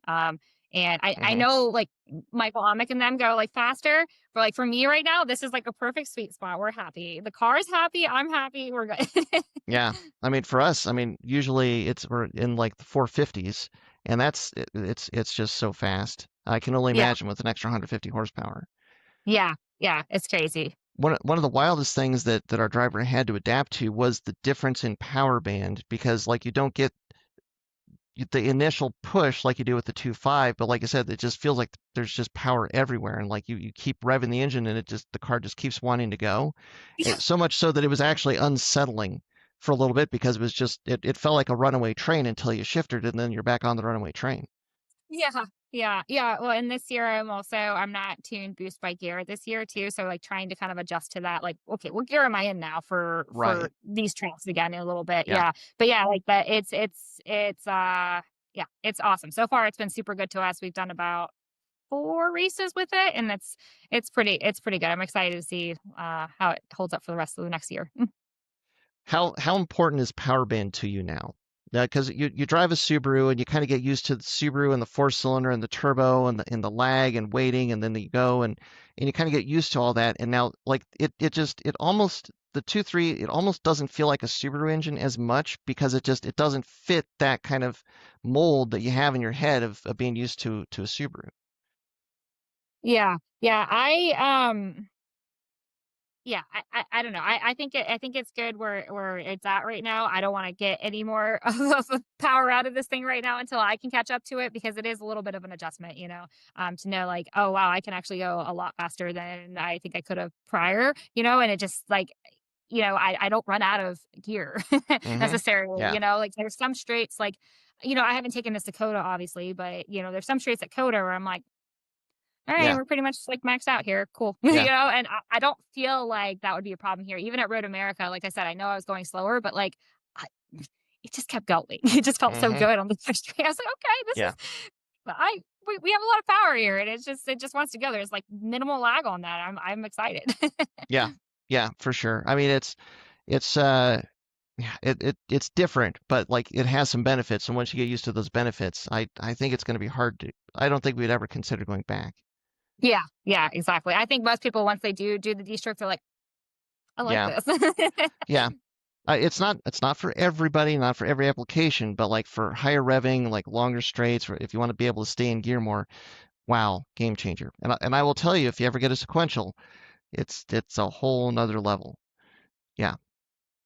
And I Hmm. know like Michael Amick and them go like faster, but like for me right now, this is like a perfect sweet spot. We're happy. The car's happy. I'm happy. We're good. Yeah. I mean, for us, I mean, usually we're in like the 450s, and it's just so fast. I can only Yeah. imagine with an extra 150 horsepower. Yeah. Yeah. It's crazy. One of the wildest things that our driver had to adapt to was the difference in power band because like you don't get the initial push like you do with the 2.5, but like I said, it just feels like there's just power everywhere, and like you keep revving the engine, and the car just keeps wanting to go. So much so that it was actually unsettling for a little bit because it felt like a runaway train until you shifted, and then you're back on the runaway train. Yeah. Yeah. Well, and this year I'm not tuned boost by gear this year too. So like trying to kind of adjust to that. Like, okay, what gear am I in now for Right. these tracks again in a little bit? Yeah. Yeah. But yeah, like that it's yeah, it's awesome. So far it's been super good to us. We've done about 4 races with it, and it's pretty good. I'm excited to see how it holds up for the rest of the next year. How important is power band to you now? Because you drive a Subaru and you kind of get used to the Subaru and the four cylinder and the turbo and the lag and waiting and then you go and you kind of get used to all that and now like it almost the 2.3 it almost doesn't feel like a Subaru engine as much because it doesn't fit that kind of mold that you have in your head of being used to a Subaru. Yeah. Yeah. I don't know. I think it's good where it's at right now. I don't want to get any more of the power out of this thing right now until I can catch up to it because it is a little bit of an adjustment, to know like, oh wow, I can actually go a lot faster than I think I could have prior, and it just like I don't run out of gear Mm-hmm. necessarily, Yeah. like there's some straights like, I haven't taken this to Coda obviously, but there's some straights at Coda where I'm like, all right, Yeah. we're pretty much like maxed out here. Cool. Yeah. And I don't feel like that would be a problem here. Even at Road America, like I said, I know I was going slower, but like I, it just kept going. It just felt so Mm-hmm. good on the first street. I was like, okay, this Yeah. is we have a lot of power here, and it just wants to go. There's like minimal lag on that. I'm excited. Yeah. Yeah, for sure. I mean, it's yeah, it's different, but like it has some benefits, and once you get used to those benefits, I think it's going to be hard to. I don't think we'd ever consider going back. Yeah, exactly. I think most people once they do the D stroke, they're like, I like Yeah, this. yeah. It's not for everybody, not for every application, but like for higher revving, like longer straights, or if you want to be able to stay in gear more, wow, game changer. And I will tell you, if you ever get a sequential, it's a whole nother level. Yeah,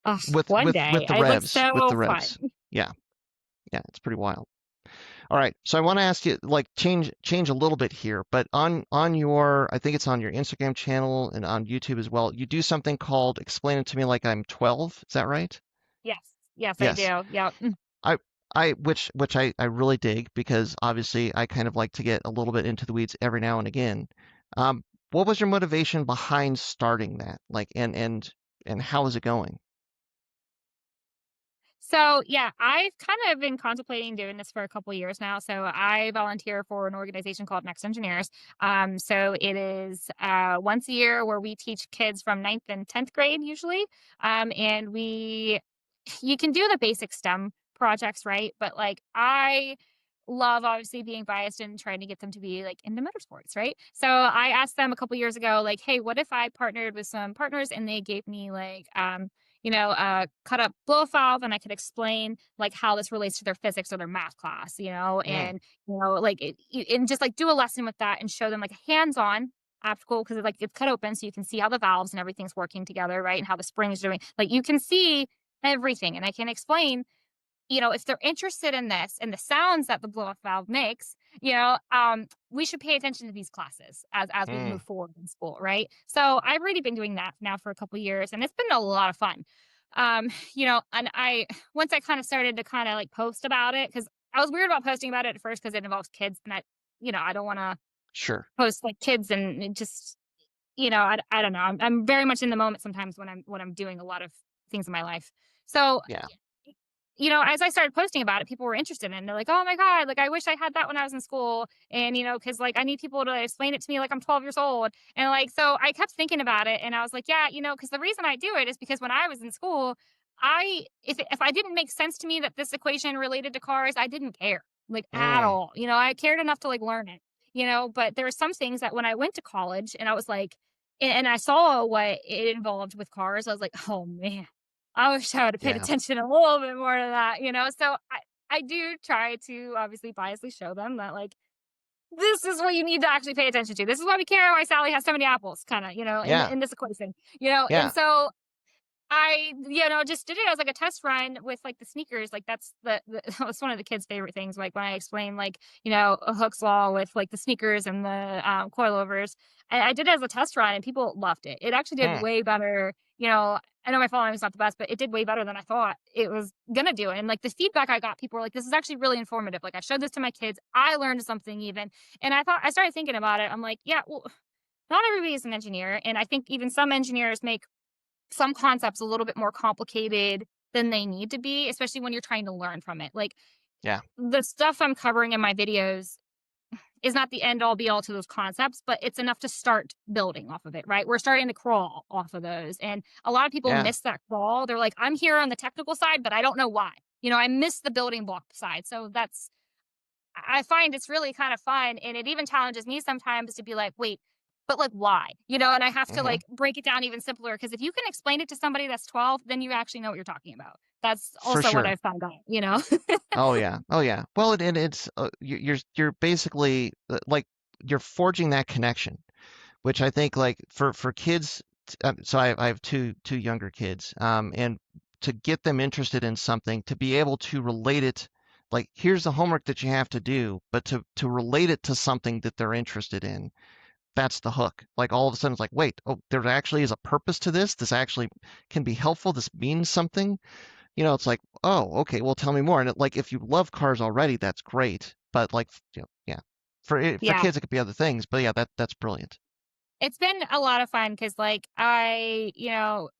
Ugh, with one with with day the it looks revs, with so the fun. revs. Yeah, yeah, it's pretty wild. All right, so I want to ask you, like, change a little bit here, but on your, I think it's on your Instagram channel and on YouTube as well. You do something called "Explain It to Me Like I'm 12." Is that right? Yes, I Yes. do. Yeah. I which I really dig because obviously I kind of like to get a little bit into the weeds every now and again. Um, what was your motivation behind starting that? Like, and how is it going? So yeah, I've kind of been contemplating doing this for a couple years now. So I volunteer for an organization called Next Engineers. So it is once a year where we teach kids from ninth and 10th grade usually. And you can do the basic STEM projects, right? But like I love obviously being biased and trying to get them to be like into motorsports, right? So I asked them a couple years ago, like, hey, what if I partnered with some partners and they gave me like cut up blow valve and I could explain like how this relates to their physics or their math class, Mm, and like and just like do a lesson with that and show them like a hands-on optical because like it's cut open so you can see how the valves and everything's working together, right? And how the spring is doing. Like you can see everything and I can explain if they're interested in this and the sounds that the blow off valve makes, we should pay attention to these classes as we mm, move forward in school, right? So I've already been doing that now for a couple years, and it's been a lot of fun. And I once I kind of started to kind of like post about it because I was weird about posting about it at first because it involves kids, and I don't want to sure. post like kids and it just, I don't know. I'm very much in the moment sometimes when I'm doing a lot of things in my life. So Yeah. as I started posting about it, people were interested in it. And they're like, oh my God, like I wish I had that when I was in school. And, because like I need people to explain it to me like I'm 12 years old. And like, so I kept thinking about it and I was like, yeah, because the reason I do it is because when I was in school, if I didn't make sense to me that this equation related to cars, I didn't care like at Mm, all. I cared enough to like learn it, but there are some things that when I went to college and I was like, and I saw what it involved with cars, I was like, oh man, I wish I would have paid yeah. attention a little bit more to that. So I do try to obviously biasly show them that like this is what you need to actually pay attention to. This is why we care why Sally has so many apples, kind of, in Yeah. in this equation, and Yeah. so just did it as like a test run with like the sneakers. Like that's one of the kids' favorite things. Like when I explain like, Hooke's law with like the sneakers and the coilovers. I did it as a test run and people loved it. It actually did Hmm. way better. I know my following is not the best, but it did way better than I thought it was gonna do. And like the feedback I got, people were like, this is actually really informative. Like I showed this to my kids. I learned something even. And I started thinking about it. I'm like, yeah, well, not everybody is an engineer. And I think even some engineers make some concepts a little bit more complicated than they need to be, especially when you're trying to learn from it. Like Yeah. the stuff I'm covering in my videos is not the end all be all to those concepts, but it's enough to start building off of it, right? We're starting to crawl off of those. And a lot of people Yeah. miss that crawl. They're like, I'm here on the technical side, but I don't know why. I miss the building block side. So I find it's really kind of fun. And it even challenges me sometimes to be like, wait, but like why? And I have to Hmm. like break it down even simpler because if you can explain it to somebody that's 12, then you actually know what you're talking about. That's For also what sure. I've found out. Oh yeah. Oh yeah. Well, and it's you're basically like you're forging that connection, which I think like for kids. So I have two younger kids, and to get them interested in something, to be able to relate it, like here's the homework that you have to do, but to relate it to something that they're interested in, that's the hook. Like all of a sudden it's like, wait, oh, there actually is a purpose to this. This actually can be helpful. This means something. It's like, oh, okay, well, tell me more. And like, if you love cars already, that's great. But like, yeah, for Yeah. kids, it could be other things. But yeah, that's brilliant. It's been a lot of fun because, like, I,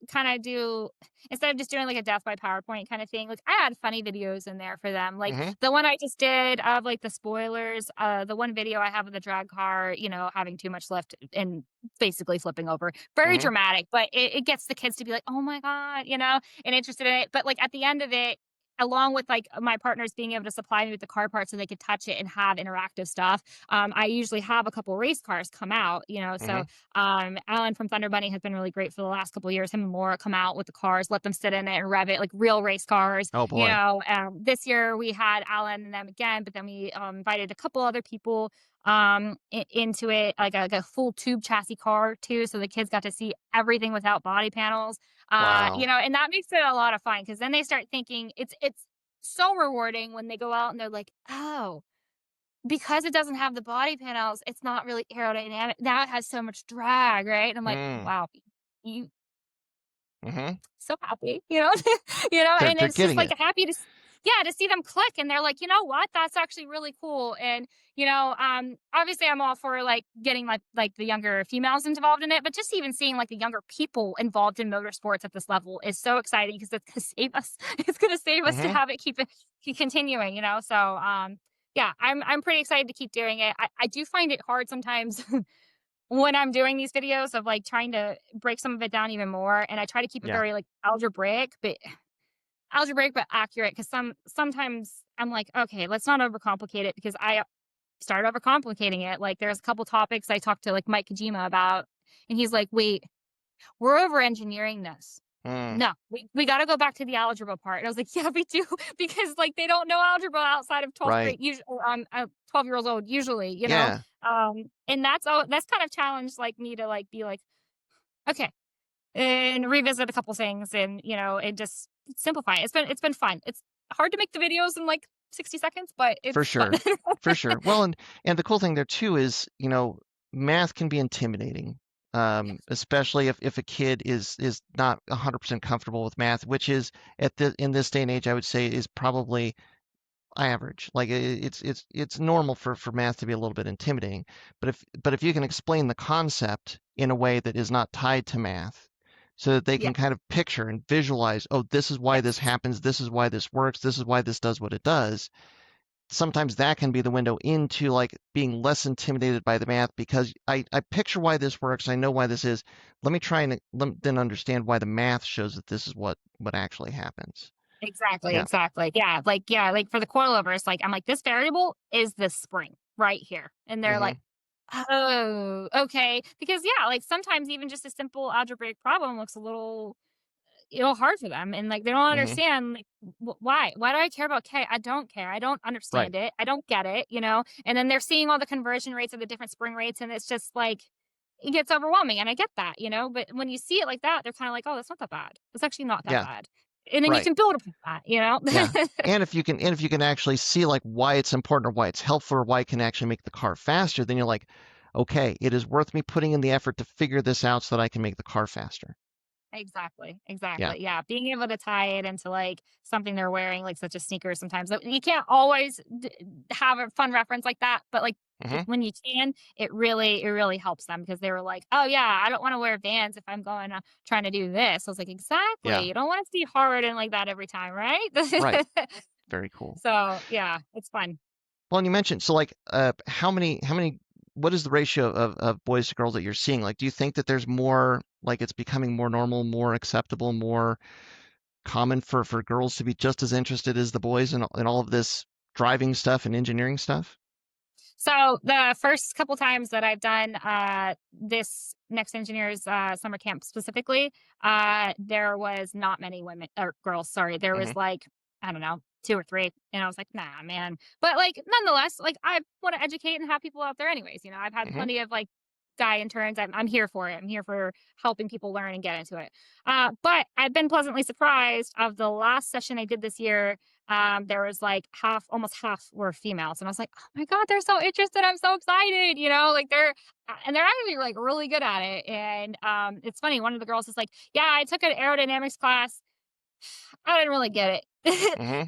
kind of do instead of just doing like a death by PowerPoint kind of thing. Like, I had funny videos in there for them. Like Hmm. the one I just did of like the spoilers. The one video I have of the drag car, having too much lift and basically flipping over. Very Hmm. dramatic, but it gets the kids to be like, "Oh my god," and interested in it. But like at the end of it, along with like my partners being able to supply me with the car parts so they could touch it and have interactive stuff. I usually have a couple race cars come out, so Hmm. Alan from Thunder Bunny has been really great for the last couple of years. Him and Laura come out with the cars, let them sit in it and rev it like real race cars. Oh boy. This year we had Alan and them again, but then we invited a couple other people into it, like a full tube chassis car too, so the kids got to see everything without body panels. Wow. And that makes it a lot of fun because then they start thinking it's so rewarding when they go out and they're like, oh, because it doesn't have the body panels, it's not really aerodynamic. Now it has so much drag, right? And I'm like, Mm. wow, you Hmm. so happy, They're and they're it's just getting like it. happy yeah, to see them click and they're like, you know what? That's actually really cool. And, obviously I'm all for like getting like the younger females involved in it, but just even seeing like the younger people involved in motorsports at this level is so exciting because it's gonna save us. It's gonna save us to Hmm. have it keep continuing, So yeah, I'm pretty excited to keep doing it. I do find it hard sometimes when I'm doing these videos of like trying to break some of it down even more. And I try to keep it Yeah. very like algebraic but accurate because sometimes I'm like, okay, let's not overcomplicate it because I started overcomplicating it. Like there's a couple topics I talked to like Mike Kojima about, and he's like, wait, we're over engineering this. Mm. No, we got to go back to the algebra part. And I was like, yeah, we do because like they don't know algebra outside of 12th grade, Right. usually 12 years old, usually, Yeah. and that's kind of challenged like me to like be like, okay, and revisit a couple things and just simplify it. It's been fun. It's hard to make the videos in like 60 seconds, but For it's fun. sure. For sure. Well, and the cool thing there too is, math can be intimidating. Yes. Especially if a kid is not 100% comfortable with math, which is in this day and age, I would say is probably average. Like it's normal for math to be a little bit intimidating. But if you can explain the concept in a way that is not tied to math, so that they Yeah. can kind of picture and visualize, oh, this is why this Yes. happens, this is why this works, this is why this does what it does. Sometimes that can be the window into like being less intimidated by the math because I picture why this works. I know why this is. Let me try and then understand why the math shows that this is what actually happens. Exactly. Yeah. Exactly. Yeah. Like for the coilovers, like I'm like, this variable is this spring right here. And they're like, Hmm. oh, okay. Because yeah, like sometimes even just a simple algebraic problem looks a little hard for them and like they don't Hmm. understand like why do I care about K? I don't care. I don't Right. understand it. I don't get it. And then they're seeing all the conversion rates of the different spring rates and it's just like it gets overwhelming, and I get that, but when you see it like that, they're kind of like, oh, that's not that bad. It's actually not that Yeah, bad. And then you right. can build upon that. Yeah. And if you can actually see like why it's important or why it's helpful or why it can actually make the car faster, then you're like, okay, it is worth me putting in the effort to figure this out so that I can make the car faster. Exactly, Yeah. exactly. Yeah, being able to tie it into like something they're wearing, like such a sneaker sometimes. You can't always have a fun reference like that, but like Hmm. when you can, it really helps them because they were like, "Oh yeah, I don't want to wear Vans if I'm going trying to do this." I was like, "Exactly. Yeah. You don't want to see hard and like that every time, right?" Right. Very cool. So yeah, it's fun. Well, and you mentioned so like how many what is the ratio of boys to girls that you're seeing? Like, do you think that there's more like it's becoming more normal, more acceptable, more common for girls to be just as interested as the boys in all of this driving stuff and engineering stuff? So the first couple times that I've done this Next Engineers summer camp specifically, there was not many women or girls. Sorry, there Hmm. was like I don't know 2 or 3, and I was like, nah, man. But like nonetheless, like I want to educate and have people out there anyways. I've had Hmm. plenty of like guy interns. I'm here for it. I'm here for helping people learn and get into it. But I've been pleasantly surprised of the last session I did this year. There was like almost half were females, and I was like, "Oh my god, they're so interested! I'm so excited!" Like and they're actually like really good at it. And it's funny. One of the girls is like, "Yeah, I took an aerodynamics class. I didn't really get it." Hmm.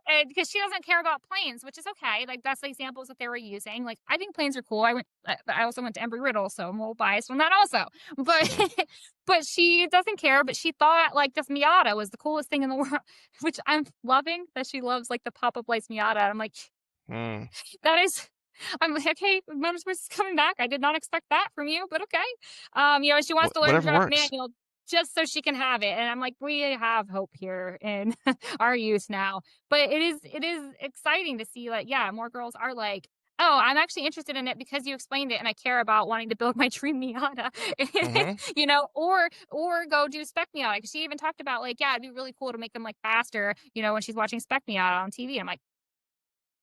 And because she doesn't care about planes, which is okay. Like that's the examples that they were using. Like I think planes are cool. I also went to Embry Riddle, so I'm a little biased on that also. Hmm. But but she doesn't care. But she thought like this Miata was the coolest thing in the world, which I'm loving that she loves like the pop up lights Miata. I'm like, Mm. that is. I'm like, okay, Motorsports is coming back. I did not expect that from you, but okay. She wants to learn to Whatever drive works. manual just so she can have it. And I'm like, we have hope here in our youth now. But it is exciting to see like, yeah, more girls are like, oh, I'm actually interested in it because you explained it and I care about wanting to build my dream Miata. Hmm. Or go do spec Miata. Cause she even talked about like, yeah, it'd be really cool to make them like faster, when she's watching spec Miata on TV. I'm like,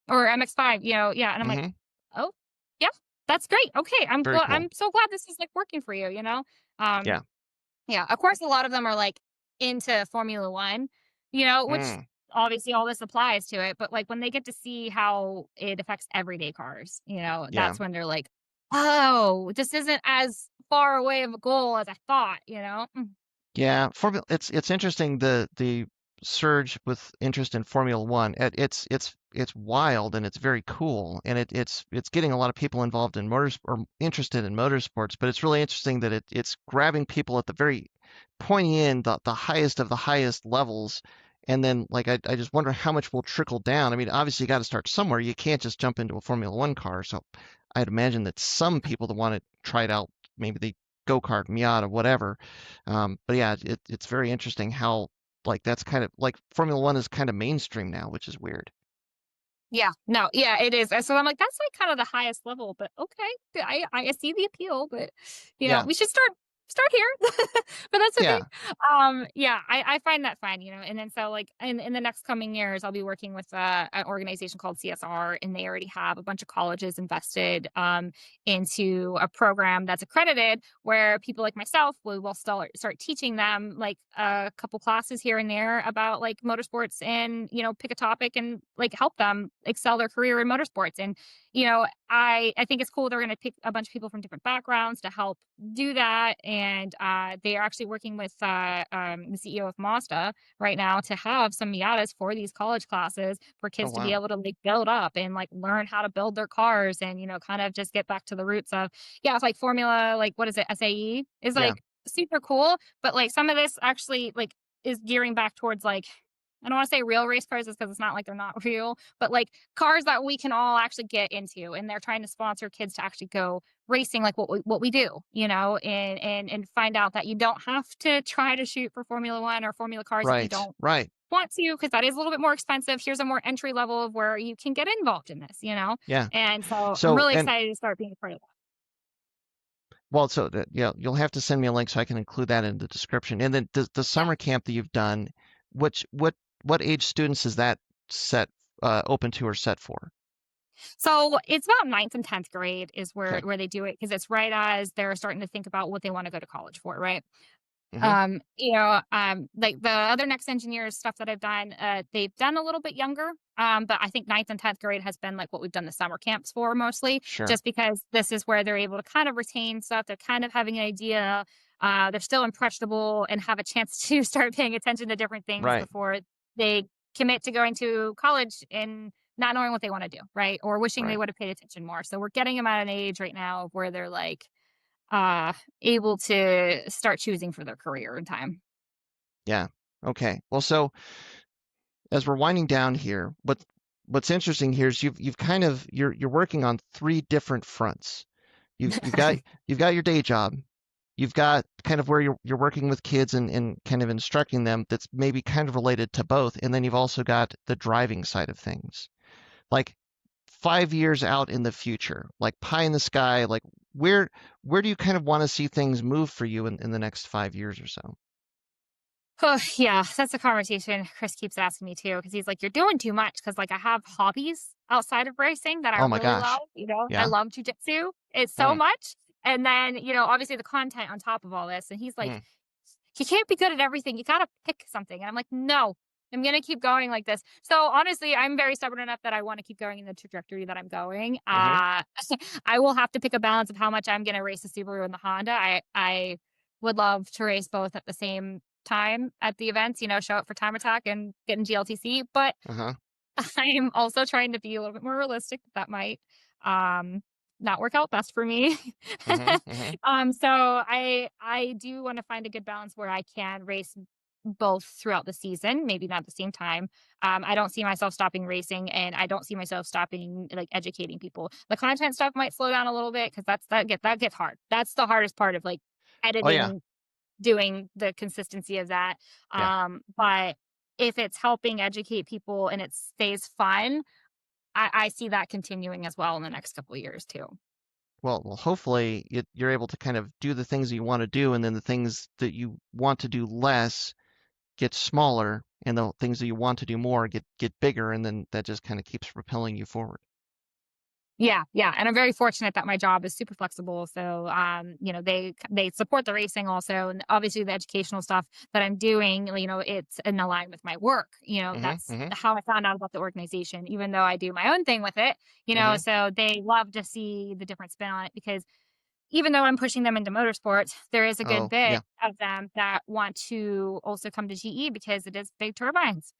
or MX-5, yeah. And I'm like, Hmm. oh, yeah, that's great. Okay, Very I'm cool. so glad this is like working for you. Um, Yeah. yeah. Of course, a lot of them are like into Formula One, which Mm. obviously all this applies to it. But like when they get to see how it affects everyday cars, Yeah. that's when they're like, oh, this isn't as far away of a goal as I thought. Yeah, Formula. It's interesting the surge with interest in Formula One. It's wild and it's very cool, and it's getting a lot of people involved in motors or interested in motorsports. But it's really interesting that it's grabbing people at the very pointy end, the highest of the highest levels, and then like I just wonder how much will trickle down. I mean, obviously you got to start somewhere. You can't just jump into a Formula One car. So I'd imagine that some people that want to try it out, maybe the go-kart, Miata, whatever, but yeah, it's very interesting how like that's kind of like Formula One is kind of mainstream now, which is weird. Yeah, no, yeah, it is. And so I'm like, that's like kind of the highest level, but okay, I see the appeal, but Yeah, we should start here, but that's okay. yeah. Yeah, I find that fun, and then so like in the next coming years, I'll be working with an organization called CSR, and they already have a bunch of colleges invested into a program that's accredited, where people like myself will start teaching them like a couple classes here and there about like motorsports, and pick a topic and like help them excel their career in motorsports. And I think it's cool they're going to pick a bunch of people from different backgrounds to help do that. And they are actually working with the CEO of Mazda right now to have some Miatas for these college classes for Oh kids to be wow. able to like build up and like learn how to build their cars, and kind of just get back to the roots of, yeah, it's like formula, like what is it, SAE is Yeah, like super cool. But like some of this actually like is gearing back towards like, I don't want to say real race cars because it's not like they're not real, but like cars that we can all actually get into. And they're trying to sponsor kids to actually go racing, like what we do, and find out that you don't have to try to shoot for Formula One or Formula cars if you right, don't right. want to, because that is a little bit more expensive. Here's a more entry level of where you can get involved in this. Yeah. And so I'm So really and excited to start being a part of that. well, so that, yeah, you'll have to send me a link so I can include that in the description. And then the Yeah. summer camp that you've done, which what age students is that set open to or set for? So it's about ninth and 10th grade is where Okay. they do it because it's right as they're starting to think about what they want to go to college for, right? Mm-hmm. Like the other next engineers stuff that I've done, they've done a little bit younger. But I think ninth and 10th grade has been like what we've done the summer camps for mostly, Sure. just because this is where they're able to kind of retain stuff. They're kind of having an idea. They're still impressionable and have a chance to start paying attention to different things Right. before they commit to going to college and not knowing what they want to do, right? Or wishing they Right. would have paid attention more. So we're getting them at an age right now where they're like uh able to start choosing for their career in time. Yeah. Okay. Well, so as we're winding down here, what's interesting here is you've kind of you're working on three different fronts. You've got you've got your day job. You've got kind of where you're working with kids and kind of instructing them that's maybe kind of related to both. And then you've also got the driving side of things. Like 5 years out in the future, like pie in the sky, like where where do you kind of want to see things move for you in the next 5 years or so? Oh, yeah, that's a conversation Chris keeps asking me too, because he's like, "You're doing too much." Because like I have hobbies outside of racing that I Oh my really gosh. love. I Yeah. love jujitsu. It's so Mm, much, and then obviously the content on top of all this. And he's like, mm, "You can't be good at everything. You gotta pick something." And I'm like, "No, I'm gonna keep going like this." So honestly, I'm very stubborn enough that I want to keep going in the trajectory that I'm going. mm-hmm, I will have to pick a balance of how much I'm gonna race the Subaru and the Honda. I would love to race both at the same time at the events, show up for time attack and get in GLTC. But uh-huh, I'm also trying to be a little bit more realistic. That might um, not work out best for me. mm-hmm, mm-hmm, So I do want to find a good balance where I can race both throughout the season, maybe not at the same time. I don't see myself stopping racing, and I don't see myself stopping like educating people. The content stuff might slow down a little bit because that gets hard. That's the hardest part of like oh yeah, editing, doing the consistency of that. yeah. But if it's helping educate people and it stays fun, I see that continuing as well in the next couple of years too. Well, hopefully you're able to kind of do the things you want to do, and then the things that you want to do less get smaller, and the things that you want to do more get bigger, and then that just kind of keeps propelling you forward. Yeah, yeah, and I'm very fortunate that my job is super flexible. So, they support the racing also, and obviously the educational stuff that I'm doing, it's in line with my work. Mm-hmm, That's mm-hmm, how I found out about the organization, even though I do my own thing with it. mm-hmm. So they love to see the different spin on it because even though I'm pushing them into motorsports, there is a good Oh bit yeah, of them that want to also come to GE because it is big turbines.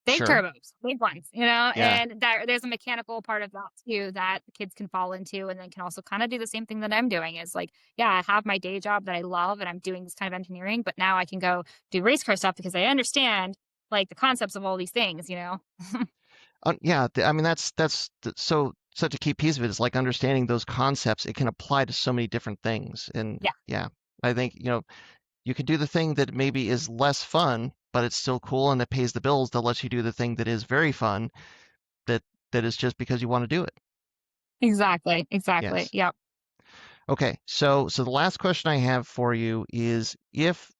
Big sure, turbos, big ones, yeah. and there's a mechanical part of that too that the kids can fall into and then can also kinda do the same thing that I'm doing is like, yeah, I have my day job that I love and I'm doing this kind of engineering, but now I can go do race car stuff because I understand, like, the concepts of all these things. Yeah, I mean so such a key piece of it is like understanding those concepts. It can apply to so many different things, and Yeah, yeah, I think you can do the thing that maybe is less fun, but it's still cool and it pays the bills that lets you do the thing that is very fun that that is just because you want to do it. exactly, exactly, Yes. yep. Okay. So the last question I have for you is if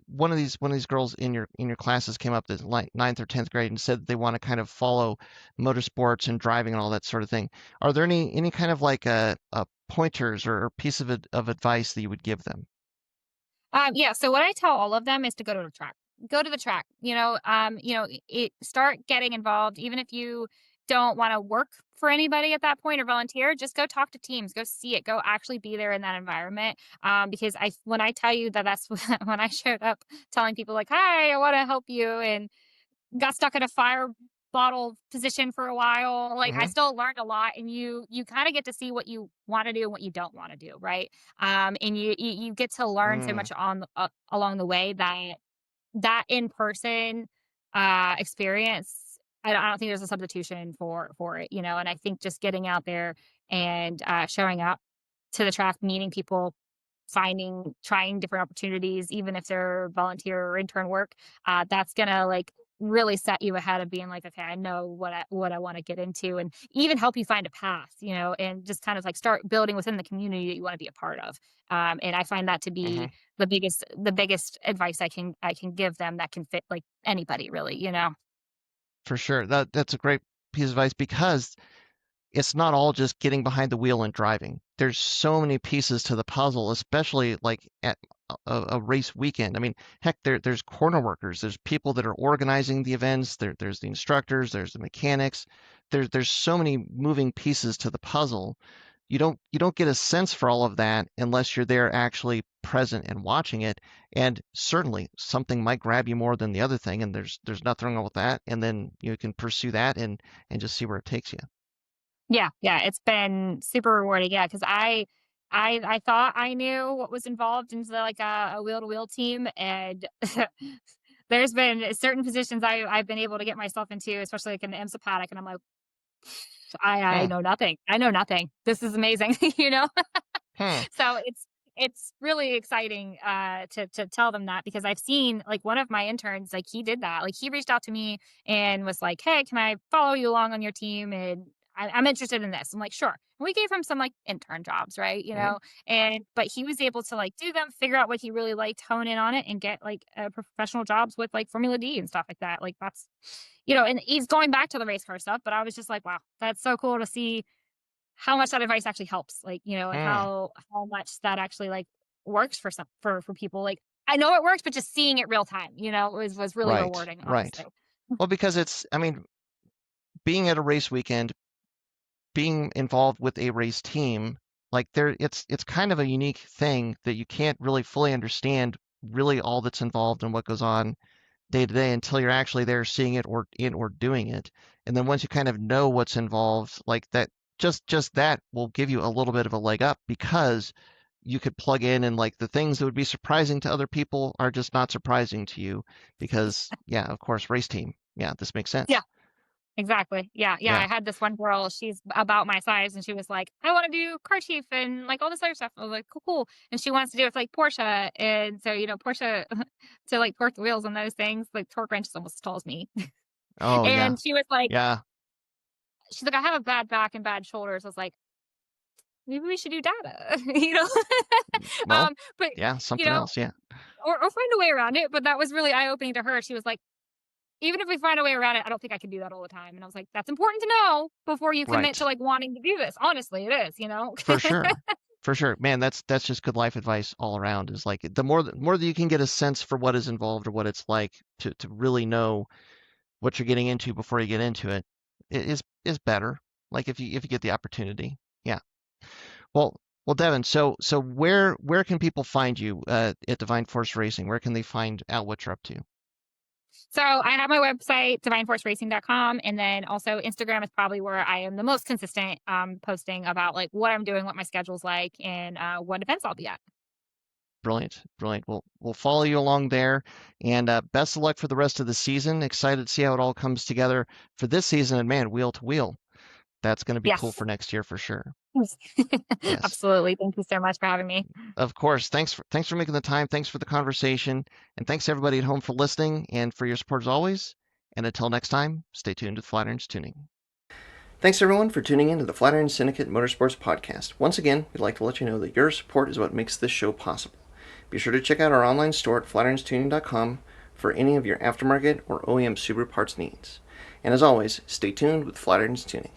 one of these girls in your classes came up to like ninth or 10th grade and said that they want to kind of follow motorsports and driving and all that sort of thing, are there any kind of like a pointers or piece of advice that you would give them? Yeah, so what I tell all of them is to go to the track. Go to the track. Start getting involved, even if you don't want to work for anybody at that point or volunteer. Just go talk to teams. Go see it. Go actually be there in that environment. Because when I tell you that that's when I showed up telling people like, "Hi, I want to help you," and got stuck in a fire bottle position for a while. Like I Mm-hmm. still learned a lot, and you kind of get to see what you want to do and what you don't want to do, right? And you get to learn so Mm, much along the way that in person experience. I don't think there's a substitution for it, And I think just getting out there and showing up to the track, meeting people, trying different opportunities, even if they're volunteer or intern work, that's gonna like really set you ahead of being like, okay, I know what I want to get into, and even help you find a path, and just kind of like start building within the community that you want to be a part of. And I find that to mm-hmm. be the biggest advice I can give them that can fit like anybody really. For sure. That's a great piece of advice because it's not all just getting behind the wheel and driving. There's so many pieces to the puzzle, especially like at a race weekend. I mean, heck, there's corner workers, there's people that are organizing the events, there's the instructors, there's the mechanics. There's so many moving pieces to the puzzle. You don't get a sense for all of that unless you're there actually present and watching it. And certainly something might grab you more than the other thing, and there's nothing wrong with that. And then you can pursue that and just see where it takes you. Yeah, yeah, it's been super rewarding. Yeah, because I thought I knew what was involved into like a wheel to wheel team, and there's been certain positions I've been able to get myself into, especially like in the IMSA paddock, and I'm like, I Hmm. know nothing. I know nothing. This is amazing, you know. Hmm. So it's really exciting to tell them that because I've seen like one of my interns like he did that like he reached out to me and was like, hey, can I follow you along on your team, and I'm interested in this. I'm like, sure. And we gave him some like intern jobs, right, you Hmm. know, and but he was able to like do them, figure out what he really liked, hone in on it, and get like professional jobs with like Formula D and stuff like that. Like that's, you know, and he's going back to the race car stuff, but I was just like, wow, that's so cool to see how much that advice actually helps, like, you know, and Hmm. how much that actually, like, works for some for people, like, I know it works, but just seeing it real time, you know, was really Right. rewarding, Right. honestly. Well, because I mean, being at a race weekend, being involved with a race team, like it's kind of a unique thing that you can't really fully understand really all that's involved and what goes on day to day until you're actually there seeing it or doing it. And then once you kind of know what's involved, like that, just that will give you a little bit of a leg up because you could plug in and like the things that would be surprising to other people are just not surprising to you because yeah, of course, race team. Yeah, this makes Yeah, sense. exactly. Yeah, yeah, Yeah. I had this one girl, she's about my size, and she was like, "I wanna do car chief and, like, all this other stuff." I was like, "Cool, cool." And she wants to do it with, like, Porsche, and so, you know, Porsche to, like, torque the wheels on those things, like, torque wrench is almost as tall as me. Oh yeah. And she was like Yeah. she's like, "I have a bad back and bad shoulders." I was like, maybe we should do data, you know? Well, But, yeah, you something know, else. Yeah. or find a way around it. But that was really eye opening to her. She was like, even if we find a way around it, I don't think I can do that all the time. And I was like, that's important to know before you commit to Right. like wanting to do this. Honestly, it is, you know? For sure. For sure. Man, that's just good life advice all around is like the more that you can get a sense for what is involved or what it's like to really know what you're getting into before you get into it, is better. Like if you get the opportunity. Yeah. Well, Devin, so where can people find you at Divine Force Racing? Where can they find out what you're up to? So I have my website, divineforceracing.com. And then also Instagram is probably where I am the most consistent posting about like what I'm doing, what my schedule's like, and what events I'll be at. Brilliant, brilliant. We'll follow you along there, and best of luck for the rest of the season. Excited to see how it all comes together for this season, and man, wheel to wheel. That's going to be cool Yes. for next year for sure. Yes, Absolutely. Thank you so much for having me. of course. Thanks for making the time. Thanks for the conversation, and thanks everybody at home for listening and for your support as always. And until next time, stay tuned with Flatirons Tuning. Thanks everyone for tuning in to the Flatirons Syndicate Motorsports Podcast. Once again, we'd like to let you know that your support is what makes this show possible. Be sure to check out our online store at flatirons.com for any of your aftermarket or OEM Subaru parts needs. And as always, stay tuned with Flatirons Tuning.